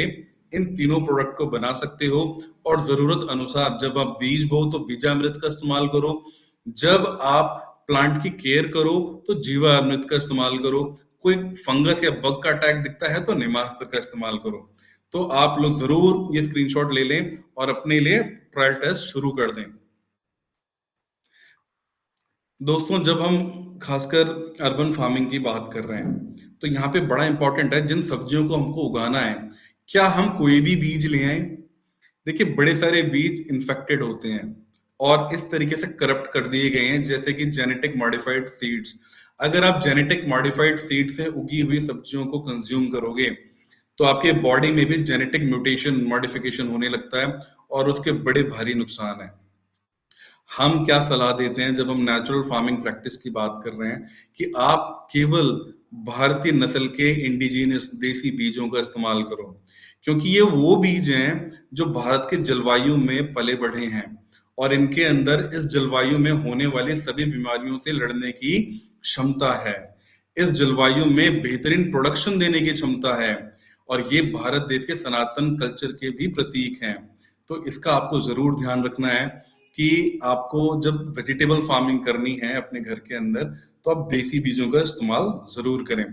इन तीनों प्रोडक्ट को बना सकते हो और जरूरत अनुसार जब आप बीज बो तो बीजामृत का इस्तेमाल करो, जब आप प्लांट की केयर करो तो जीवामृत का इस्तेमाल करो, कोई फंगस या बग का अटैक दिखता है तो नीमास्त्र का इस्तेमाल करो। तो आप लोग जरूर ये स्क्रीनशॉट ले लें और अपने लिए ट्रायल टेस्ट शुरू कर दें। दोस्तों, जब हम खासकर अर्बन फार्मिंग की बात कर रहे हैं तो यहाँ पे बड़ा इंपॉर्टेंट है जिन सब्जियों को हमको उगाना है, क्या हम कोई भी बीज ले आए? देखिए, बड़े सारे बीज इन्फेक्टेड होते हैं और इस तरीके से करप्ट कर दिए गए हैं जैसे कि जेनेटिक मॉडिफाइड सीड्स। अगर आप जेनेटिक मॉडिफाइड सीड से उगी हुई सब्जियों को कंज्यूम करोगे तो आपके बॉडी में भी जेनेटिक म्यूटेशन मॉडिफिकेशन होने लगता है और उसके बड़े भारी नुकसान है। हम क्या सलाह देते हैं जब हम नेचुरल फार्मिंग प्रैक्टिस की बात कर रहे हैं कि आप केवल भारतीय नस्ल के इंडिजिनियस देसी बीजों का इस्तेमाल करो, क्योंकि ये वो बीज हैं जो भारत के जलवायु में पले बढ़े हैं और इनके अंदर इस जलवायु में होने वाली सभी बीमारियों से लड़ने की क्षमता है। इस जलवायु में बेहतरीन प्रोडक्शन देने की क्षमता है और ये भारत देश के सनातन कल्चर के भी प्रतीक हैं। तो इसका आपको जरूर ध्यान रखना है कि आपको जब वेजिटेबल फार्मिंग करनी है अपने घर के अंदर तो आप देसी बीजों का इस्तेमाल जरूर करें।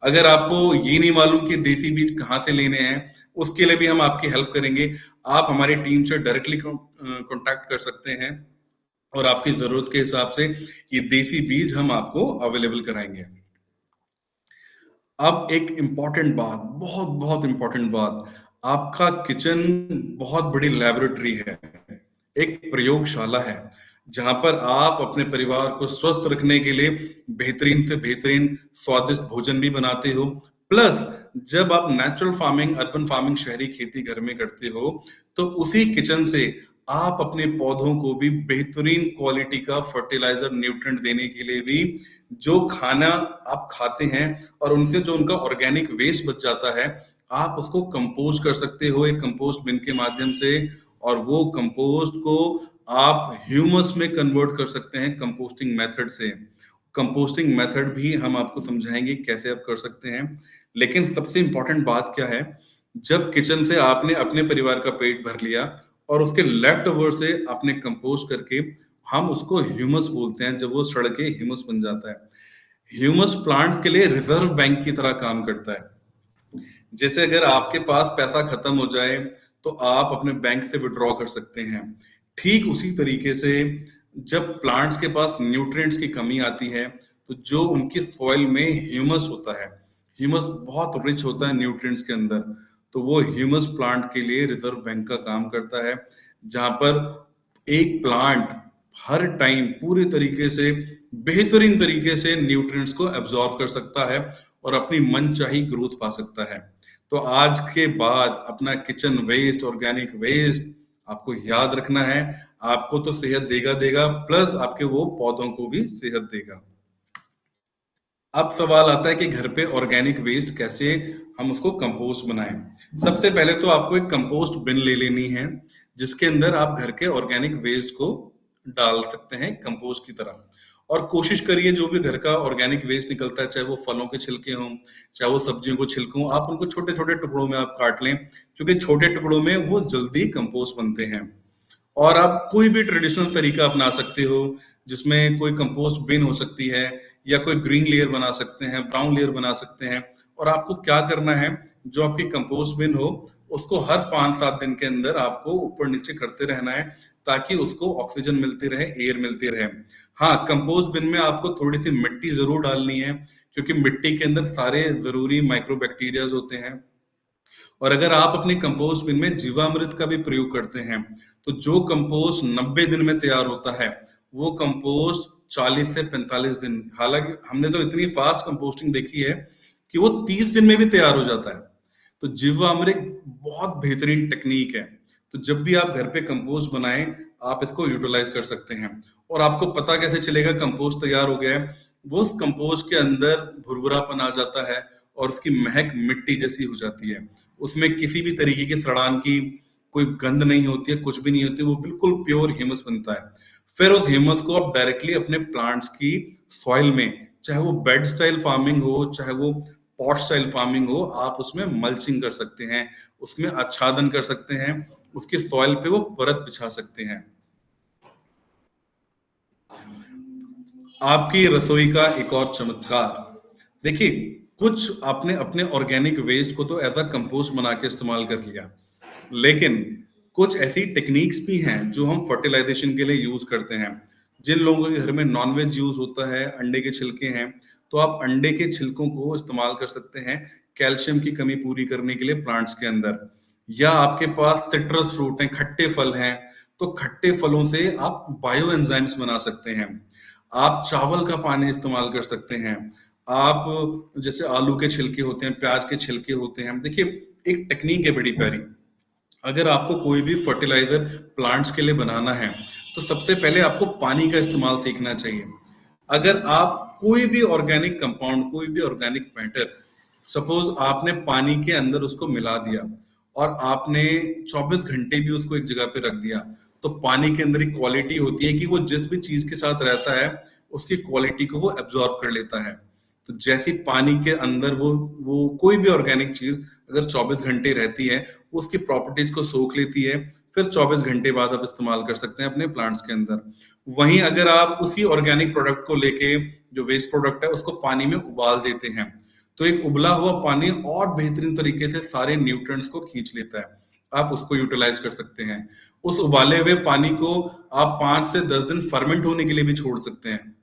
अगर आपको ये नहीं मालूम कि देसी बीज कहाँ से लेने हैं, उसके लिए भी हम आपकी हेल्प करेंगे। आप हमारी टीम से डायरेक्टली कांटेक्ट कर सकते हैं और आपकी जरूरत के हिसाब से ये देसी बीज हम आपको अवेलेबल कराएंगे। अब एक इम्पॉर्टेंट बात, बहुत बहुत इम्पॉर्टेंट बात, आपका किचन बहुत बड़ी लैबोरेटरी है, एक प्रयोगशाला है जहां पर आप अपने परिवार को स्वस्थ रखने के लिए बेहतरीन से बेहतरीन स्वादिष्ट भोजन भी बनाते हो। प्लस जब आप नेचुरल फार्मिंग, अर्बन फार्मिंग, शहरी खेती घर में करते हो तो उसी किचन से आप अपने पौधों को भी बेहतरीन क्वालिटी का फर्टिलाइजर, न्यूट्रिएंट देने के लिए भी जो खाना आप खाते हैं और उनसे जो उनका ऑर्गेनिक वेस्ट बच जाता है आप उसको कंपोस्ट कर सकते हो एक कंपोस्ट बिन के माध्यम से, और वो कंपोस्ट को आप ह्यूमस में कन्वर्ट कर सकते हैं कंपोस्टिंग मेथड से। कंपोस्टिंग मेथड भी हम आपको समझाएंगे कैसे आप कर सकते हैं। लेकिन सबसे इंपॉर्टेंट बात क्या है, जब किचन से आपने अपने परिवार का पेट भर लिया और उसके लेफ्ट ओवर से आपने कंपोस्ट करके, हम उसको ह्यूमस बोलते हैं, जब वो सड़ के ह्यूमस बन जाता है। ह्यूमस प्लांट्स के लिए रिजर्व बैंक की तरह काम करता है। जैसे अगर आपके पास पैसा खत्म हो जाए तो आप अपने बैंक से विड्रॉ कर सकते हैं, ठीक उसी तरीके से जब प्लांट्स के पास न्यूट्रिएंट्स की कमी आती है तो जो उनकी सॉइल में ह्यूमस होता है, ह्यूमस बहुत रिच होता है न्यूट्रिएंट्स के अंदर, तो वो ह्यूमस प्लांट के लिए रिजर्व बैंक का काम करता है, जहां पर एक प्लांट हर टाइम पूरी तरीके से बेहतरीन तरीके से न्यूट्रिएंट्स को एब्जॉर्ब कर सकता है और अपनी मनचाही ग्रोथ पा सकता है। तो आज के बाद अपना किचन वेस्ट, ऑर्गेनिक वेस्ट आपको याद रखना है। आपको तो सेहत देगा देगा, प्लस आपके वो पौधों को भी सेहत देगा। अब सवाल आता है कि घर पे ऑर्गेनिक वेस्ट कैसे हम उसको कंपोस्ट बनाएं। सबसे पहले तो आपको एक कंपोस्ट बिन ले लेनी है, जिसके अंदर आप घर के ऑर्गेनिक वेस्ट को डाल सकते हैं कंपोस्ट की तरह। और कोशिश करिए जो भी घर का ऑर्गेनिक वेस्ट निकलता है, चाहे वो फलों के छिलके हों, चाहे वो सब्जियों को छिलके हों, आप उनको छोटे छोटे टुकड़ों में आप काट लें, क्योंकि छोटे टुकड़ों में वो जल्दी कंपोस्ट बनते हैं। और आप कोई भी ट्रेडिशनल तरीका अपना सकते हो, जिसमें कोई कंपोस्ट बिन हो सकती है, या कोई ग्रीन लेयर बना सकते हैं, ब्राउन लेयर बना सकते हैं। और आपको क्या करना है, जो आपकी कंपोस्ट बिन हो उसको हर 5-7 दिन के अंदर आपको ऊपर नीचे करते रहना है, ताकि उसको ऑक्सीजन मिलती रहे, एयर मिलती रहे। हाँ, कंपोस्ट बिन में आपको थोड़ी सी मिट्टी जरूर डालनी है, क्योंकि मिट्टी के अंदर सारे जरूरी माइक्रोबैक्टीरियाज होते हैं। और अगर आप अपनी कंपोस्ट बिन में जीवामृत का भी प्रयोग करते हैं, तो जो कंपोस्ट 90 दिन में तैयार होता है, वो कंपोस्ट 40 से 45 दिन, हालांकि हमने तो इतनी फास्ट कंपोस्टिंग देखी है कि वो 30 दिन में भी तैयार हो जाता है। तो जीवामृत बहुत बेहतरीन टेक्निक है। तो जब भी आप घर पे कंपोस्ट बनाएं, आप इसको यूटिलाइज कर सकते हैं। और आपको पता कैसे चलेगा कंपोस्ट तैयार हो गया है, वो उस कंपोस्ट के अंदर भुरभुरापन आ जाता है और उसकी महक मिट्टी जैसी हो जाती है। उसमें किसी भी तरीके की सड़ान की कोई गंध नहीं होती है, कुछ भी नहीं होती, वो बिल्कुल प्योर ह्यूमस बनता है। फिर उस ह्यूमस को आप डायरेक्टली अपने प्लांट्स की सॉइल में, चाहे वो बेड स्टाइल फार्मिंग हो, चाहे वो पॉट स्टाइल फार्मिंग हो, आप उसमें मल्चिंग कर सकते हैं, उसमें आच्छादन कर सकते हैं, उसकी सॉइल पे वो परत बिछा सकते हैं। आपकी रसोई का एक और चमत्कार, देखिए, कुछ आपने अपने ऑर्गेनिक वेस्ट को तो एज अ कंपोस्ट बना के इस्तेमाल कर लिया, लेकिन कुछ ऐसी टेक्निक्स भी हैं जो हम फर्टिलाइजेशन के लिए यूज करते हैं। जिन लोगों के घर में नॉनवेज यूज होता है, अंडे के छिलके हैं, तो आप अंडे के छिलकों को इस्तेमाल कर सकते हैं कैल्शियम की कमी पूरी करने के लिए प्लांट्स के अंदर। या आपके पास सिट्रस फ्रूट हैं, खट्टे फल हैं, तो खट्टे फलों से आप बायो एंजाइम्स बना सकते हैं। आप चावल का पानी इस्तेमाल कर सकते हैं। आप जैसे आलू के छिलके होते हैं, प्याज के छिलके होते हैं, देखिए एक टेक्निक है बड़ी प्यारी। अगर आपको कोई भी फर्टिलाइजर प्लांट्स के लिए बनाना है, तो सबसे पहले आपको पानी का इस्तेमाल सीखना चाहिए। अगर आप कोई भी ऑर्गेनिक कंपाउंड, कोई भी ऑर्गेनिक मैटर, सपोज आपने पानी के अंदर उसको मिला दिया और आपने 24 घंटे भी उसको एक जगह पे रख दिया, तो पानी के अंदर एक क्वालिटी होती है कि वो जिस भी चीज के साथ रहता है, उसकी क्वालिटी को वो एब्जॉर्ब कर लेता है। तो जैसी पानी के अंदर वो कोई भी ऑर्गेनिक चीज अगर 24 घंटे रहती है, वो उसकी प्रॉपर्टीज को सोख लेती है, फिर 24 घंटे बाद आप इस्तेमाल कर सकते हैं अपने प्लांट्स के अंदर। वहीं अगर आप उसी ऑर्गेनिक प्रोडक्ट को लेके, जो वेस्ट प्रोडक्ट है, उसको पानी में उबाल देते हैं, तो एक उबला हुआ पानी और बेहतरीन तरीके से सारे न्यूट्रिएंट्स को खींच लेता है। आप उसको यूटिलाइज कर सकते हैं। उस उबाले हुए पानी को आप 5 से 10 दिन फर्मेंट होने के लिए भी छोड़ सकते हैं।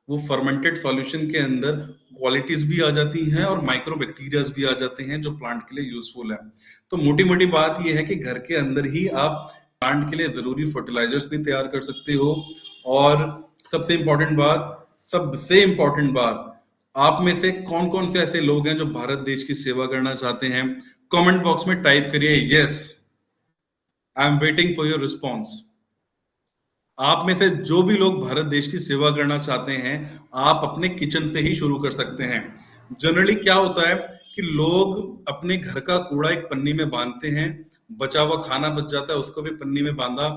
वो फर्मेंटेड सॉल्यूशन के अंदर क्वालिटीज भी आ जाती हैं और माइक्रोबैक्टीरियाज भी आ जाते हैं, जो प्लांट के लिए यूजफुल है। तो मोटी मोटी बात ये है कि घर के अंदर ही आप प्लांट के लिए जरूरी फर्टिलाइजर्स भी तैयार कर सकते हो। और सबसे इम्पोर्टेंट बात, आप में से कौन कौन से ऐसे लोग हैं जो भारत देश की सेवा करना चाहते हैं? कमेंट बॉक्स में टाइप करिए yes, I am waiting for your response. आप में से जो भी लोग भारत देश की सेवा करना चाहते हैं, आप अपने किचन से ही शुरू कर सकते हैं। जनरली क्या होता है कि लोग अपने घर का कूड़ा एक पन्नी में बांधते हैं, बचा हुआ खाना बच जाता है उसको भी पन्नी में बांधा,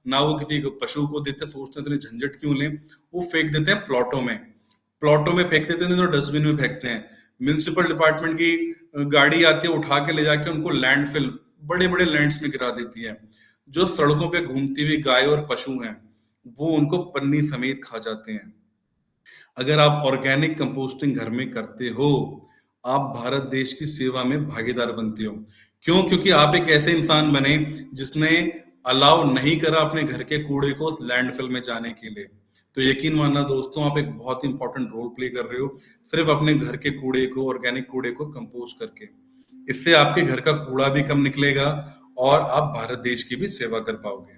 ना वो किसी को पशु को देते, सोचते हैं इतने झंझट क्यों लें, वो फेंक देते हैं प्लॉटों में फेंक देते हैं तो डस्टबिन में फेंकते हैं। म्यूनिसिपल डिपार्टमेंट की गाड़ी आती है, उठा के ले जाके उनको लैंडफिल, बड़े बड़े लैंड्स में गिरा देती है। जो सड़कों पे घूमती हुई गाय और पशु हैं, वो उनको पन्नी समेत खा जाते हैं। अगर आप ऑर्गेनिक कंपोस्टिंग घर में करते हो, आप भारत देश की सेवा में भागीदार बनते हो। क्यों? क्योंकि आप एक ऐसे इंसान बने जिसने अलाउ नहीं करा अपने घर के कूड़े को लैंडफिल में जाने के लिए। तो यकीन मानना दोस्तों, आप एक बहुत इंपॉर्टेंट रोल प्ले कर रहे हो सिर्फ अपने घर के कूड़े को, ऑर्गेनिक कूड़े को कंपोस्ट करके। इससे आपके घर का कूड़ा भी कम निकलेगा और आप भारत देश की भी सेवा कर पाओगे।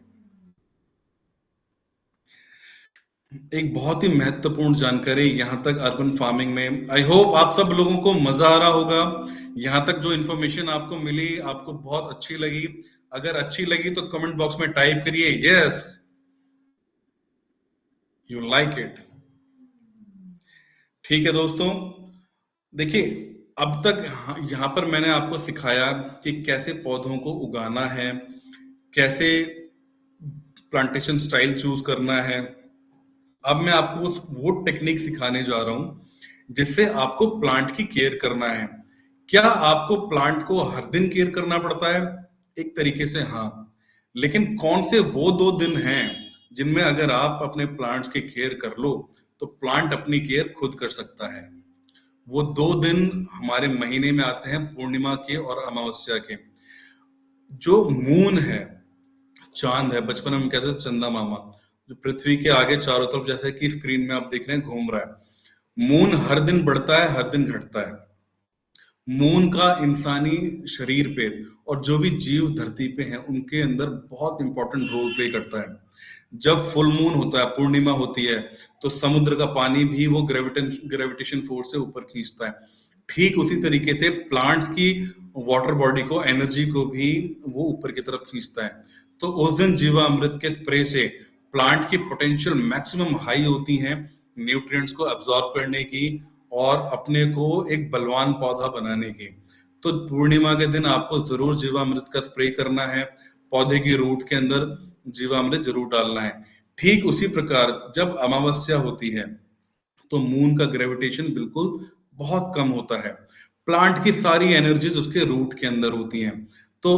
एक बहुत ही महत्वपूर्ण जानकारी यहाँ तक अर्बन फार्मिंग में। आई होप आप सब लोगों को मजा आ रहा होगा। यहाँ तक जो इन्फॉर्मेशन आपको मिली, आपको बहुत अच्छी लगी। अगर अच्छी लगी तो कमेंट बॉक्स में टाइप करिए यस, यू लाइक इट। ठीक है दोस्तों, देखिए अब तक यहाँ पर मैंने आपको सिखाया कि कैसे पौधों को उगाना है, कैसे प्लांटेशन स्टाइल चूज करना है। अब मैं आपको वो टेक्निक सिखाने जा रहा हूं जिससे आपको प्लांट की केयर करना है। क्या आपको प्लांट को हर दिन केयर करना पड़ता है? एक तरीके से हाँ, लेकिन कौन से वो 2 दिन हैं जिनमें अगर आप अपने प्लांट्स की केयर कर लो तो प्लांट अपनी केयर खुद कर सकता है? वो 2 दिन हमारे महीने में आते हैं, पूर्णिमा के और अमावस्या के। जो मून है, चांद है, बचपन में हम कहते थे चंदा मामा, जो पृथ्वी के आगे चारों तरफ जैसे कि स्क्रीन में आप देख रहे हैं घूम रहा है। मून हर दिन बढ़ता है, हर दिन घटता है। मून का इंसानी शरीर पे और जो भी जीव धरती पे हैं उनके अंदर बहुत इंपॉर्टेंट रोल प्ले करता है। जब फुल मून होता है, पूर्णिमा होती है, तो समुद्र का पानी भी वो ग्रेविटेशन फोर्स से ऊपर खींचता है। ठीक उसी तरीके से प्लांट्स की वाटर बॉडी को, एनर्जी को भी वो ऊपर की तरफ खींचता है। तो उस दिन जीवामृत के स्प्रे से प्लांट की पोटेंशियल मैक्सिमम हाई होती है न्यूट्रिएंट्स को एब्जॉर्ब करने की और अपने को एक बलवान पौधा बनाने की। तो पूर्णिमा के दिन आपको जरूर जीवामृत का स्प्रे करना है, पौधे की रूट के अंदर जीवामृत जरूर डालना है। ठीक उसी प्रकार जब अमावस्या होती है तो मून का ग्रेविटेशन बिल्कुल बहुत कम होता है, प्लांट की सारी एनर्जीज उसके रूट के अंदर होती हैं। तो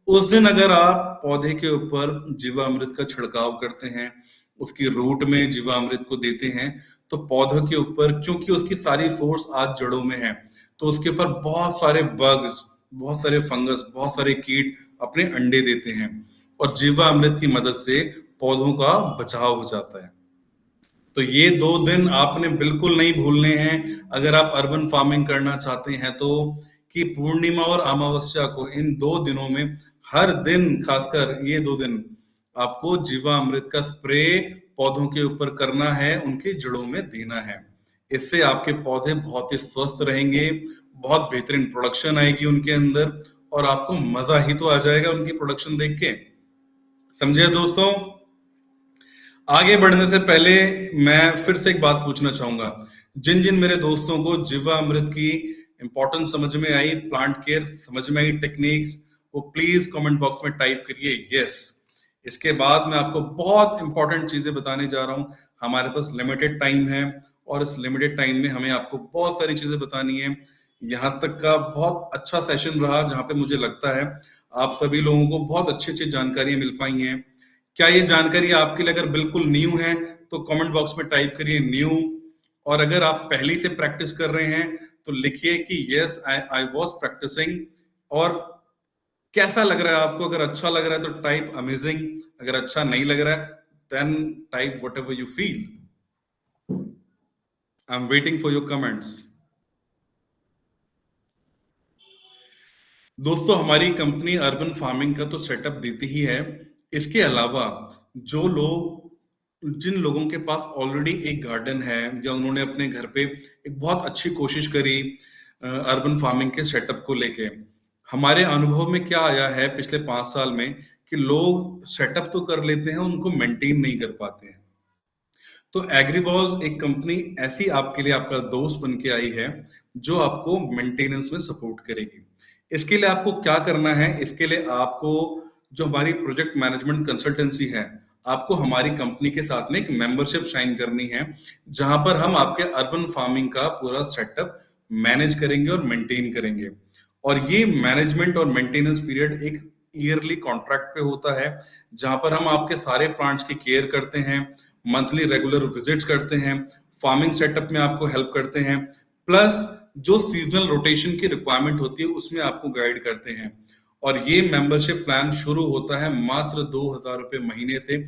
उस दिन अगर आप पौधे के ऊपर जीवामृत का छिड़काव करते हैं, उसकी रूट में जीवामृत को देते हैं, तो पौधों के ऊपर, क्योंकि उसकी सारी फोर्स आज जड़ों में है, तो उसके ऊपर बहुत सारे बग्स, बहुत सारे फंगस, बहुत सारे कीट अपने अंडे देते हैं और जीवामृत की मदद से पौधों का बचाव हो जाता है। तो ये 2 दिन आपने बिल्कुल नहीं भूलने हैं अगर आप अर्बन फार्मिंग करना चाहते हैं तो, कि पूर्णिमा और अमावस्या को इन 2 दिनों में हर दिन, खासकर ये 2 दिन, आपको जीवामृत का स्प्रे पौधों के ऊपर करना है, उनकी जड़ों में देना है। इससे आपके पौधे बहुत ही स्वस्थ रहेंगे, बहुत बेहतरीन प्रोडक्शन आएगी उनके अंदर और आपको मजा ही तो आ जाएगा उनकी प्रोडक्शन देख के। समझे दोस्तों? आगे बढ़ने से पहले मैं फिर से एक बात पूछना चाहूंगा। जिन जिन मेरे दोस्तों को जीवामृत की इंपॉर्टेंस समझ में आई, प्लांट केयर समझ में आई, टेक्निक्स, वो प्लीज कमेंट बॉक्स में टाइप करिए यस। इसके बाद मैं आपको बहुत इंपॉर्टेंट चीजें बताने जा रहा हूं। हमारे पास लिमिटेड टाइम है और इस लिमिटेड टाइम में हमें आपको बहुत सारी चीजें बतानी है। यहाँ तक का बहुत अच्छा सेशन रहा जहां पे मुझे लगता है आप सभी लोगों को बहुत अच्छी अच्छी जानकारियां मिल पाई हैं। क्या ये जानकारी आपके लिए अगर बिल्कुल न्यू है तो कमेंट बॉक्स में टाइप करिए न्यू, और अगर आप पहले से प्रैक्टिस कर रहे हैं तो लिखिए कि यस आई वाज प्रैक्टिसिंग। और कैसा लग रहा है आपको? अगर अच्छा लग रहा है तो टाइप अमेजिंग, अगर अच्छा नहीं लग रहा है then type whatever you feel. I am waiting for your comments. दोस्तों हमारी कंपनी अर्बन फार्मिंग का तो सेटअप देती ही है, इसके अलावा जो लोग, जिन लोगों के पास ऑलरेडी एक गार्डन है या उन्होंने अपने घर पे एक बहुत अच्छी कोशिश करी अर्बन फार्मिंग के सेटअप को लेके, हमारे अनुभव में क्या आया है पिछले 5 साल में कि लोग सेटअप तो कर लेते हैं, उनको मेंटेन नहीं कर पाते हैं। तो एग्रीबॉज एक कंपनी ऐसी आपके लिए आपका दोस्त बन के आई है जो आपको मेंटेनेंस में सपोर्ट करेगी। इसके लिए आपको क्या करना है? इसके लिए आपको जो हमारी प्रोजेक्ट मैनेजमेंट कंसल्टेंसी है, आपको हमारी कंपनी के साथ में एक मेंबरशिप साइन करनी है, जहां पर हम आपके अर्बन फार्मिंग का पूरा सेटअप मैनेज करेंगे और मेंटेन करेंगे। और ये मैनेजमेंट और मेंटेनेंस पीरियड एक ईयरली कॉन्ट्रैक्ट पे होता है, जहां पर हम आपके सारे प्लांट्स की केयर करते हैं, मंथली रेगुलर विजिट्स करते हैं, फार्मिंग सेटअप में आपको हेल्प करते हैं, प्लस जो सीजनल रोटेशन की रिक्वायरमेंट होती है उसमें आपको गाइड करते हैं। और ये मेंबरशिप प्लान शुरू होता है मात्र 2,000 रुपए महीने से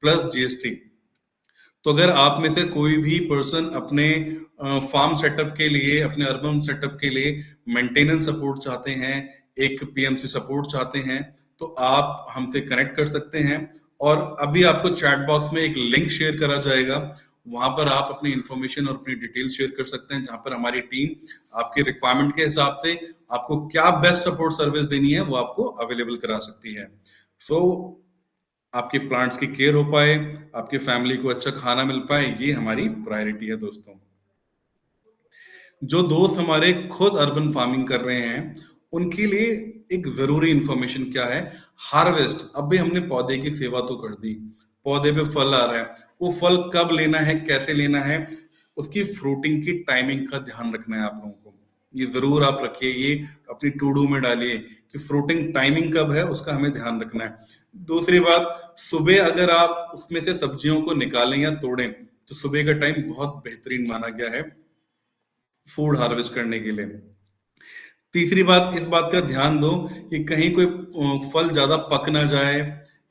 प्लस जीएसटी। तो अगर आप में से कोई भी पर्सन अपने फार्म सेटअप के लिए, अपने अर्बन सेटअप के लिए मेंटेनेंस सपोर्ट चाहते हैं, एक पीएमसी सपोर्ट चाहते हैं, तो आप हमसे कनेक्ट कर सकते हैं। और अभी आपको चैट बॉक्स में एक लिंक शेयर करा जाएगा, वहां पर आप अपनी इंफॉर्मेशन और अपनी डिटेल शेयर कर सकते हैं, जहां पर हमारी टीम आपके रिक्वायरमेंट के हिसाब से आपको क्या बेस्ट सपोर्ट सर्विस देनी है वो आपको अवेलेबल करा सकती है। सो आपके प्लांट्स की केयर हो पाए, आपके फैमिली को अच्छा खाना मिल पाए, ये हमारी प्रायोरिटी है दोस्तों। जो दोस्त हमारे खुद अर्बन फार्मिंग कर रहे हैं, उनके लिए एक जरूरी इंफॉर्मेशन क्या है? हार्वेस्ट। अब भी हमने पौधे की सेवा तो कर दी, पौधे पे फल आ रहा है, वो फल कब लेना है, कैसे लेना है, उसकी फ्रूटिंग की टाइमिंग का ध्यान रखना है आप लोगों को। ये जरूर आप रखिए, ये अपनी टू डू में डालिए कि फ्रूटिंग टाइमिंग कब है, उसका हमें ध्यान रखना है। दूसरी बात, सुबह अगर आप उसमें से सब्जियों को निकालें या तोड़ें, तो सुबह का टाइम बहुत बेहतरीन माना गया है फूड हार्वेस्ट करने के लिए। तीसरी बात, इस बात का ध्यान दो कि कहीं कोई फल ज्यादा पक ना जाए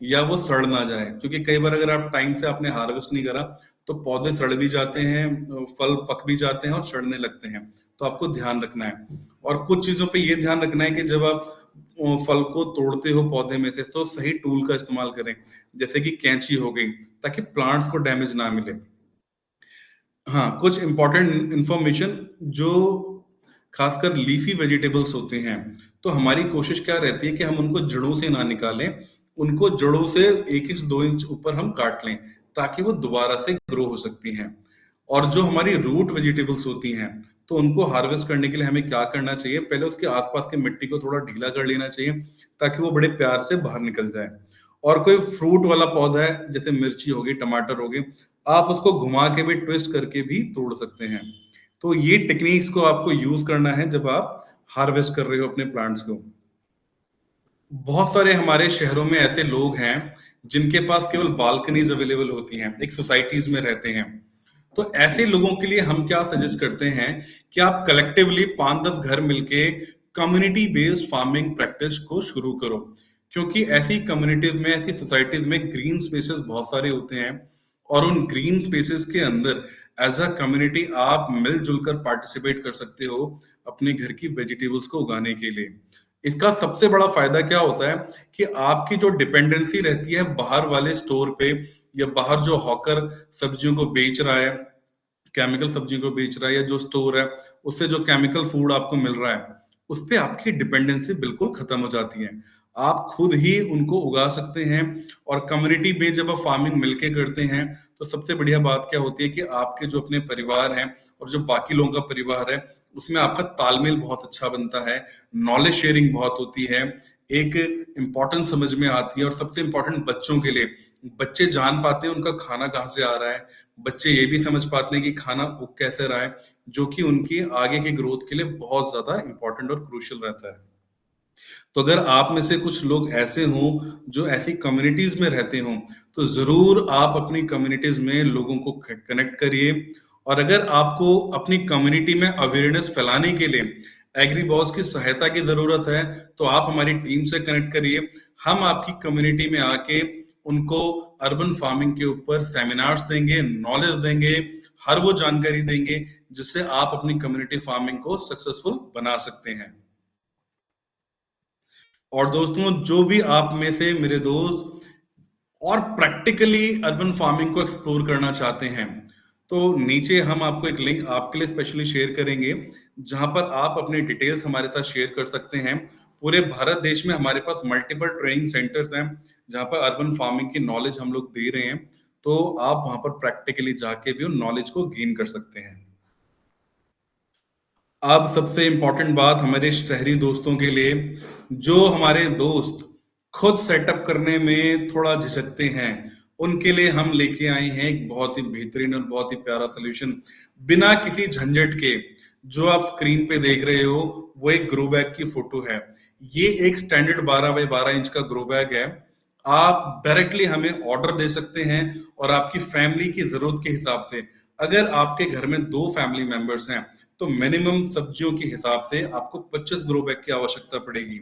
या वो सड़ ना जाए, क्योंकि कई बार अगर आप टाइम से आपने हार्वेस्ट नहीं करा तो पौधे सड़ भी जाते हैं, फल पक भी जाते हैं और सड़ने लगते हैं। तो आपको ध्यान रखना है। और कुछ चीजों पे ये ध्यान रखना है कि जब आप फल को तोड़ते हो पौधे में से, तो सही टूल का इस्तेमाल करें, जैसे कि कैंची हो गई, ताकि प्लांट्स को डैमेज ना मिले। हाँ, कुछ इंपॉर्टेंट इंफॉर्मेशन जो खासकर लीफी वेजिटेबल्स होते हैं, तो हमारी कोशिश क्या रहती है कि हम उनको जड़ों से ना निकालें, उनको जड़ों से 1 इंच 2 इंच ऊपर हम काट लें, ताकि वो दोबारा से ग्रो हो सकती हैं। और जो हमारी रूट वेजिटेबल्स होती हैं, तो उनको हार्वेस्ट करने के लिए हमें क्या करना चाहिए? पहले उसके आसपास की मिट्टी को थोड़ा ढीला कर लेना चाहिए, ताकि वो बड़े प्यार से बाहर निकल जाए। और कोई फ्रूट वाला पौधा है, जैसे मिर्ची हो गई, टमाटर हो गए, आप उसको घुमा के भी, ट्विस्ट करके भी तोड़ सकते हैं। तो ये टेक्निक्स को आपको यूज करना है जब आप हार्वेस्ट कर रहे हो अपने प्लांट्स को। बहुत सारे हमारे शहरों में ऐसे लोग हैं जिनके पास केवल बालकनीज अवेलेबल होती हैं, एक सोसाइटीज में रहते हैं। तो ऐसे लोगों के लिए हम क्या सजेस्ट करते हैं कि आप कलेक्टिवली 5-10 घर मिलके कम्युनिटी बेस्ड फार्मिंग प्रैक्टिस को शुरू करो, क्योंकि ऐसी कम्युनिटीज में, ऐसी सोसाइटीज में ग्रीन स्पेसेस बहुत सारे होते हैं, और उन ग्रीन स्पेसेस के अंदर एज अ कम्युनिटी आप मिलजुल कर पार्टिसिपेट कर सकते हो अपने घर की वेजिटेबल्स को उगाने के लिए। इसका सबसे बड़ा फायदा क्या होता है कि आपकी जो डिपेंडेंसी रहती है बाहर वाले स्टोर पे, या बाहर जो हॉकर सब्जियों को बेच रहा है, केमिकल सब्जियों को बेच रहा है, या जो स्टोर है उससे जो केमिकल फूड आपको मिल रहा है, उस पे आपकी डिपेंडेंसी बिल्कुल खत्म हो जाती है। आप खुद ही उनको उगा सकते हैं। और कम्युनिटी में जब आप फार्मिंग मिलके करते हैं, तो सबसे बढ़िया बात क्या होती है कि आपके जो अपने परिवार हैं और जो बाकी लोगों का परिवार है, उसमें आपका तालमेल बहुत अच्छा बनता है, नॉलेज शेयरिंग बहुत होती है, एक इम्पोर्टेंस समझ में आती है। और सबसे इम्पोर्टेंट बच्चों के लिए, बच्चे जान पाते हैं उनका खाना कहाँ से आ रहा है, बच्चे ये भी समझ पाते हैं कि खाना उग कैसे रहा है, जो कि उनकी आगे की ग्रोथ के लिए बहुत ज्यादा इंपॉर्टेंट और क्रूशियल रहता है। तो अगर आप में से कुछ लोग ऐसे हों जो ऐसी कम्युनिटीज में रहते हों, तो जरूर आप अपनी कम्युनिटीज में लोगों को कनेक्ट करिए। और अगर आपको अपनी कम्युनिटी में अवेयरनेस फैलाने के लिए एग्रीबॉस की सहायता की जरूरत है, तो आप हमारी टीम से कनेक्ट करिए। हम आपकी कम्युनिटी में आके उनको अर्बन फार्मिंग के ऊपर सेमिनार्स देंगे, नॉलेज देंगे, हर वो जानकारी देंगे जिससे आप अपनी कम्युनिटी फार्मिंग को सक्सेसफुल बना सकते हैं। और दोस्तों, जो भी आप में से मेरे दोस्त और प्रैक्टिकली अर्बन फार्मिंग को एक्सप्लोर करना चाहते हैं, तो नीचे हम आपको एक लिंक आपके लिए स्पेशली शेयर करेंगे, जहां पर आप अपनी डिटेल्स हमारे साथ शेयर कर सकते हैं। पूरे भारत देश में हमारे पास मल्टीपल ट्रेनिंग सेंटर्स हैं, जहां पर अर्बन फार्मिंग की नॉलेज हम लोग दे रहे हैं। तो आप वहां पर प्रैक्टिकली जाके भी उन नॉलेज को गेन कर सकते हैं। अब सबसे इम्पोर्टेंट बात हमारे शहरी दोस्तों के लिए, जो हमारे दोस्त खुद सेटअप करने में थोड़ा झिझकते हैं, उनके लिए हम लेके आए हैं एक बहुत ही बेहतरीन और बहुत ही प्यारा सॉल्यूशन, बिना किसी झंझट के। जो आप स्क्रीन पे देख रहे हो वो एक ग्रो बैग की फोटो है। ये एक स्टैंडर्ड 12 बाय 12 इंच का ग्रो बैग है। आप डायरेक्टली हमें ऑर्डर दे सकते हैं और आपकी फैमिली की जरूरत के हिसाब से, अगर आपके घर में 2 फैमिली मेंबर्स हैं तो मिनिमम सब्जियों के हिसाब से आपको 25 ग्रो बैग की आवश्यकता पड़ेगी।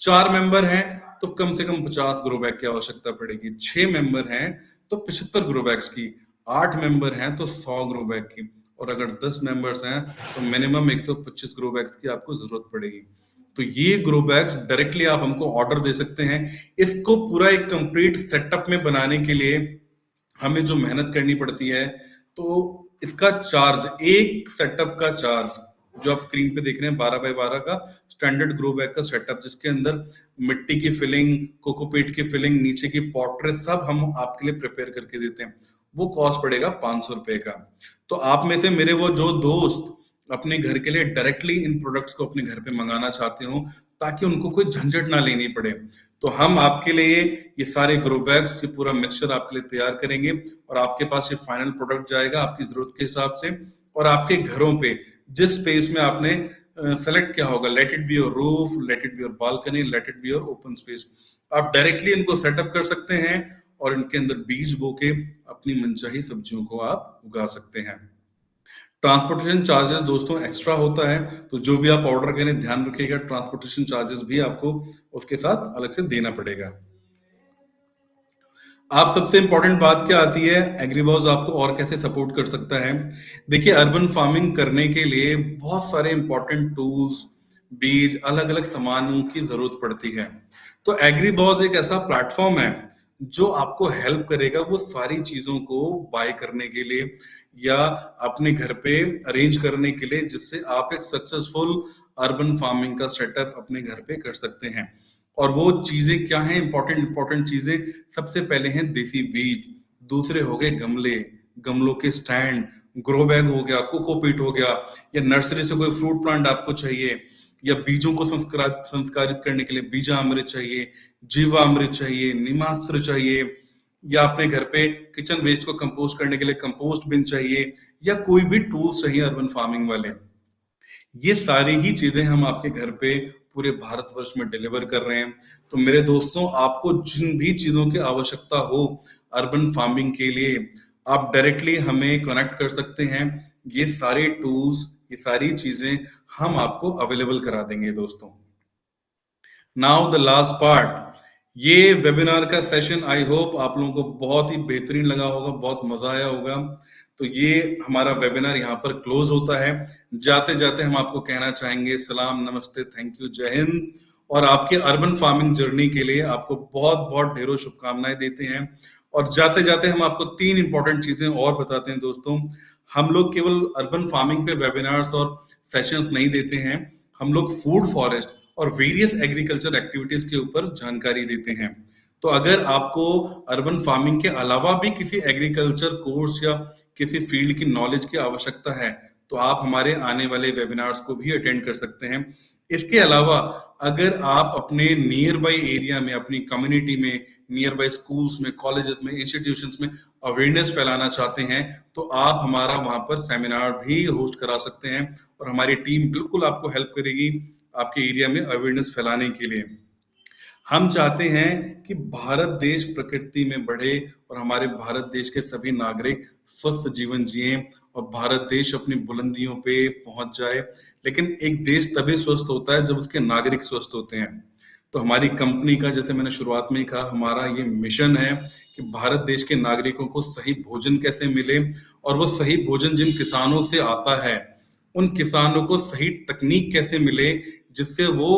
4 मेंबर हैं तो कम से कम 50 ग्रो बैग की आवश्यकता पड़ेगी। 6 मेंबर हैं तो 75 ग्रो बैग्स की। 8 मेंबर हैं तो 100 ग्रो बैग की। और अगर 10 मेंबर्स हैं तो मिनिमम 125 ग्रो बैग्स की आपको जरूरत पड़ेगी। तो ये ग्रो बैग्स डायरेक्टली आप हमको ऑर्डर दे सकते हैं। इसको पूरा एक कंप्लीट सेटअप में बनाने के लिए हमें जो मेहनत करनी पड़ती है, तो इसका चार्ज, एक सेटअप का चार्ज जो आप स्क्रीन पे देख रहे हैं 12 बाय 12 का स्टैंडर्ड ग्रो बैग का सेटअप, जिसके अंदर मिट्टी की फिलिंग, कोकोपीट की फिलिंग, नीचे की पॉटरे सब हम आपके लिए प्रिपेयर करके देते हैं, वो कॉस्ट पड़ेगा 500 रुपए का। तो आप में से मेरे वो जो दोस्त अपने घर के लिए डायरेक्टली इन प्रोडक्ट्स को अपने घर पे मंगाना चाहते हो ताकि उनको कोई झंझट ना लेनी पड़े, तो हम आपके लिए ये सारे ग्रो बैग्स ये पूरा मिक्सचर आपके लिए तैयार करेंगे और आपके पास ये फाइनल प्रोडक्ट जाएगा आपकी जरूरत के हिसाब से। और आपके घरों पे जिस स्पेस में आपने सेलेक्ट किया होगा, let it be your roof, let it be your balcony, let it be your open space, आप डायरेक्टली इनको सेटअप कर सकते हैं और इनके अंदर बीज बो के अपनी मनचाही सब्जियों को आप उगा सकते हैं। ट्रांसपोर्टेशन चार्जेस दोस्तों एक्स्ट्रा होता है, तो जो भी आप ऑर्डर करें ध्यान रखिएगा, ट्रांसपोर्टेशन चार्जेस भी आपको उसके साथ अलग से देना पड़ेगा। आप सबसे इंपॉर्टेंट बात क्या आती है, एग्रीबॉज आपको और कैसे सपोर्ट कर सकता है। देखिए, अर्बन फार्मिंग करने के लिए बहुत सारे इंपॉर्टेंट टूल्स, बीज, अलग अलग सामानों की जरूरत पड़ती है। तो एग्रीबॉज एक ऐसा प्लेटफॉर्म है जो आपको हेल्प करेगा वो सारी चीजों को बाय करने के लिए या अपने घर पे अरेंज करने के लिए, जिससे आप एक सक्सेसफुल अर्बन फार्मिंग का सेटअप अपने घर पे कर सकते हैं। और वो चीजें क्या हैं, इंपॉर्टेंट चीजें, सबसे पहले हैं देसी बीज, दूसरे हो गए गमले, गमलों के स्टैंड, ग्रो बैग हो गया, कोकोपीट हो गया, या नर्सरी से कोई फ्रूट प्लांट आपको चाहिए, या बीजों को संस्कारित करने के लिए बीजामृत चाहिए, जीवामृत चाहिए, नीमास्त्र चाहिए, या अपने घर पे किचन वेस्ट को कंपोस्ट करने के लिए कंपोस्ट बिन चाहिए, या कोई भी टूल्स चाहिए अर्बन फार्मिंग वाले, ये सारी ही चीजें हम आपके घर पे पूरे भारतवर्ष में डिलीवर कर रहे हैं। तो मेरे दोस्तों, आपको जिन भी चीजों की आवश्यकता हो अर्बन फार्मिंग के लिए, आप डायरेक्टली हमें कनेक्ट कर सकते हैं। ये सारे टूल्स, ये सारी चीजें हम आपको अवेलेबल करा देंगे दोस्तों। नाउ द लास्ट पार्ट, ये वेबिनार का सेशन आई होप आप लोगों को बहुत ही बेहतरीन लगा होगा, बहुत मजा आया होगा। तो ये हमारा वेबिनार यहाँ पर क्लोज होता है। जाते जाते हम आपको कहना चाहेंगे सलाम, नमस्ते, थैंक यू, जय हिंद। और आपके अर्बन फार्मिंग जर्नी के लिए आपको बहुत बहुत ढेरों शुभकामनाएं देते हैं। और जाते जाते हम आपको 3 इंपॉर्टेंट चीजें और बताते हैं दोस्तों। हम लोग केवल अर्बन फार्मिंग पे वेबिनार्स और सेशंस नहीं देते हैं, हम लोग फूड फॉरेस्ट और वेरियस एग्रीकल्चर एक्टिविटीज के ऊपर जानकारी देते हैं। तो अगर आपको अर्बन फार्मिंग के अलावा भी किसी एग्रीकल्चर कोर्स या किसी फील्ड की नॉलेज की आवश्यकता है, तो आप हमारे आने वाले वेबिनार्स को भी अटेंड कर सकते हैं। इसके अलावा अगर आप अपने नियर बाई एरिया में, अपनी कम्युनिटी में, नियर बाई स्कूल्स में, कॉलेजेस में, इंस्टीट्यूशंस में अवेयरनेस फैलाना चाहते हैं, तो आप हमारा वहां पर सेमिनार भी होस्ट करा सकते हैं और हमारी टीम बिल्कुल आपको हेल्प करेगी आपके एरिया में अवेयरनेस फैलाने के लिए। हम चाहते हैं कि भारत देश प्रकृति में बढ़े और हमारे भारत देश के सभी नागरिक स्वस्थ जीवन जिए और भारत देश अपनी बुलंदियों पे पहुंच जाए। लेकिन एक देश तभी स्वस्थ होता है जब उसके नागरिक स्वस्थ होते हैं। तो हमारी कंपनी का, जैसे मैंने शुरुआत में ही कहा, हमारा ये मिशन है कि भारत देश के नागरिकों को सही भोजन कैसे मिले, और वो सही भोजन जिन किसानों से आता है उन किसानों को सही तकनीक कैसे मिले जिससे वो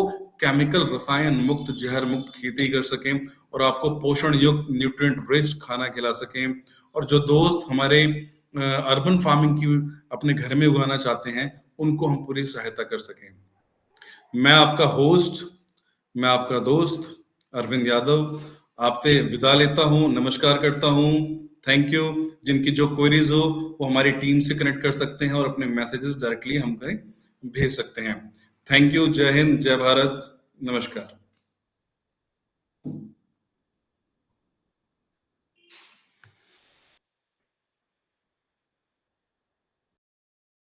केमिकल, रसायन मुक्त, जहर मुक्त खेती कर सकें और आपको पोषण युक्त, न्यूट्रिएंट रिच खाना खिला सकें। और जो दोस्त हमारे अर्बन फार्मिंग की अपने घर में उगाना चाहते हैं उनको हम पूरी सहायता कर सकें। मैं आपका होस्ट, मैं आपका दोस्त अरविंद यादव आपसे विदा लेता हूं, नमस्कार करता हूं। Thank you. जिनकी जो क्वेरीज हो वो हमारी टीम से कनेक्ट कर सकते हैं और अपने मैसेजेस डायरेक्टली हमको भेज सकते हैं। Thank you. जय हिंद, जय भारत, नमस्कार।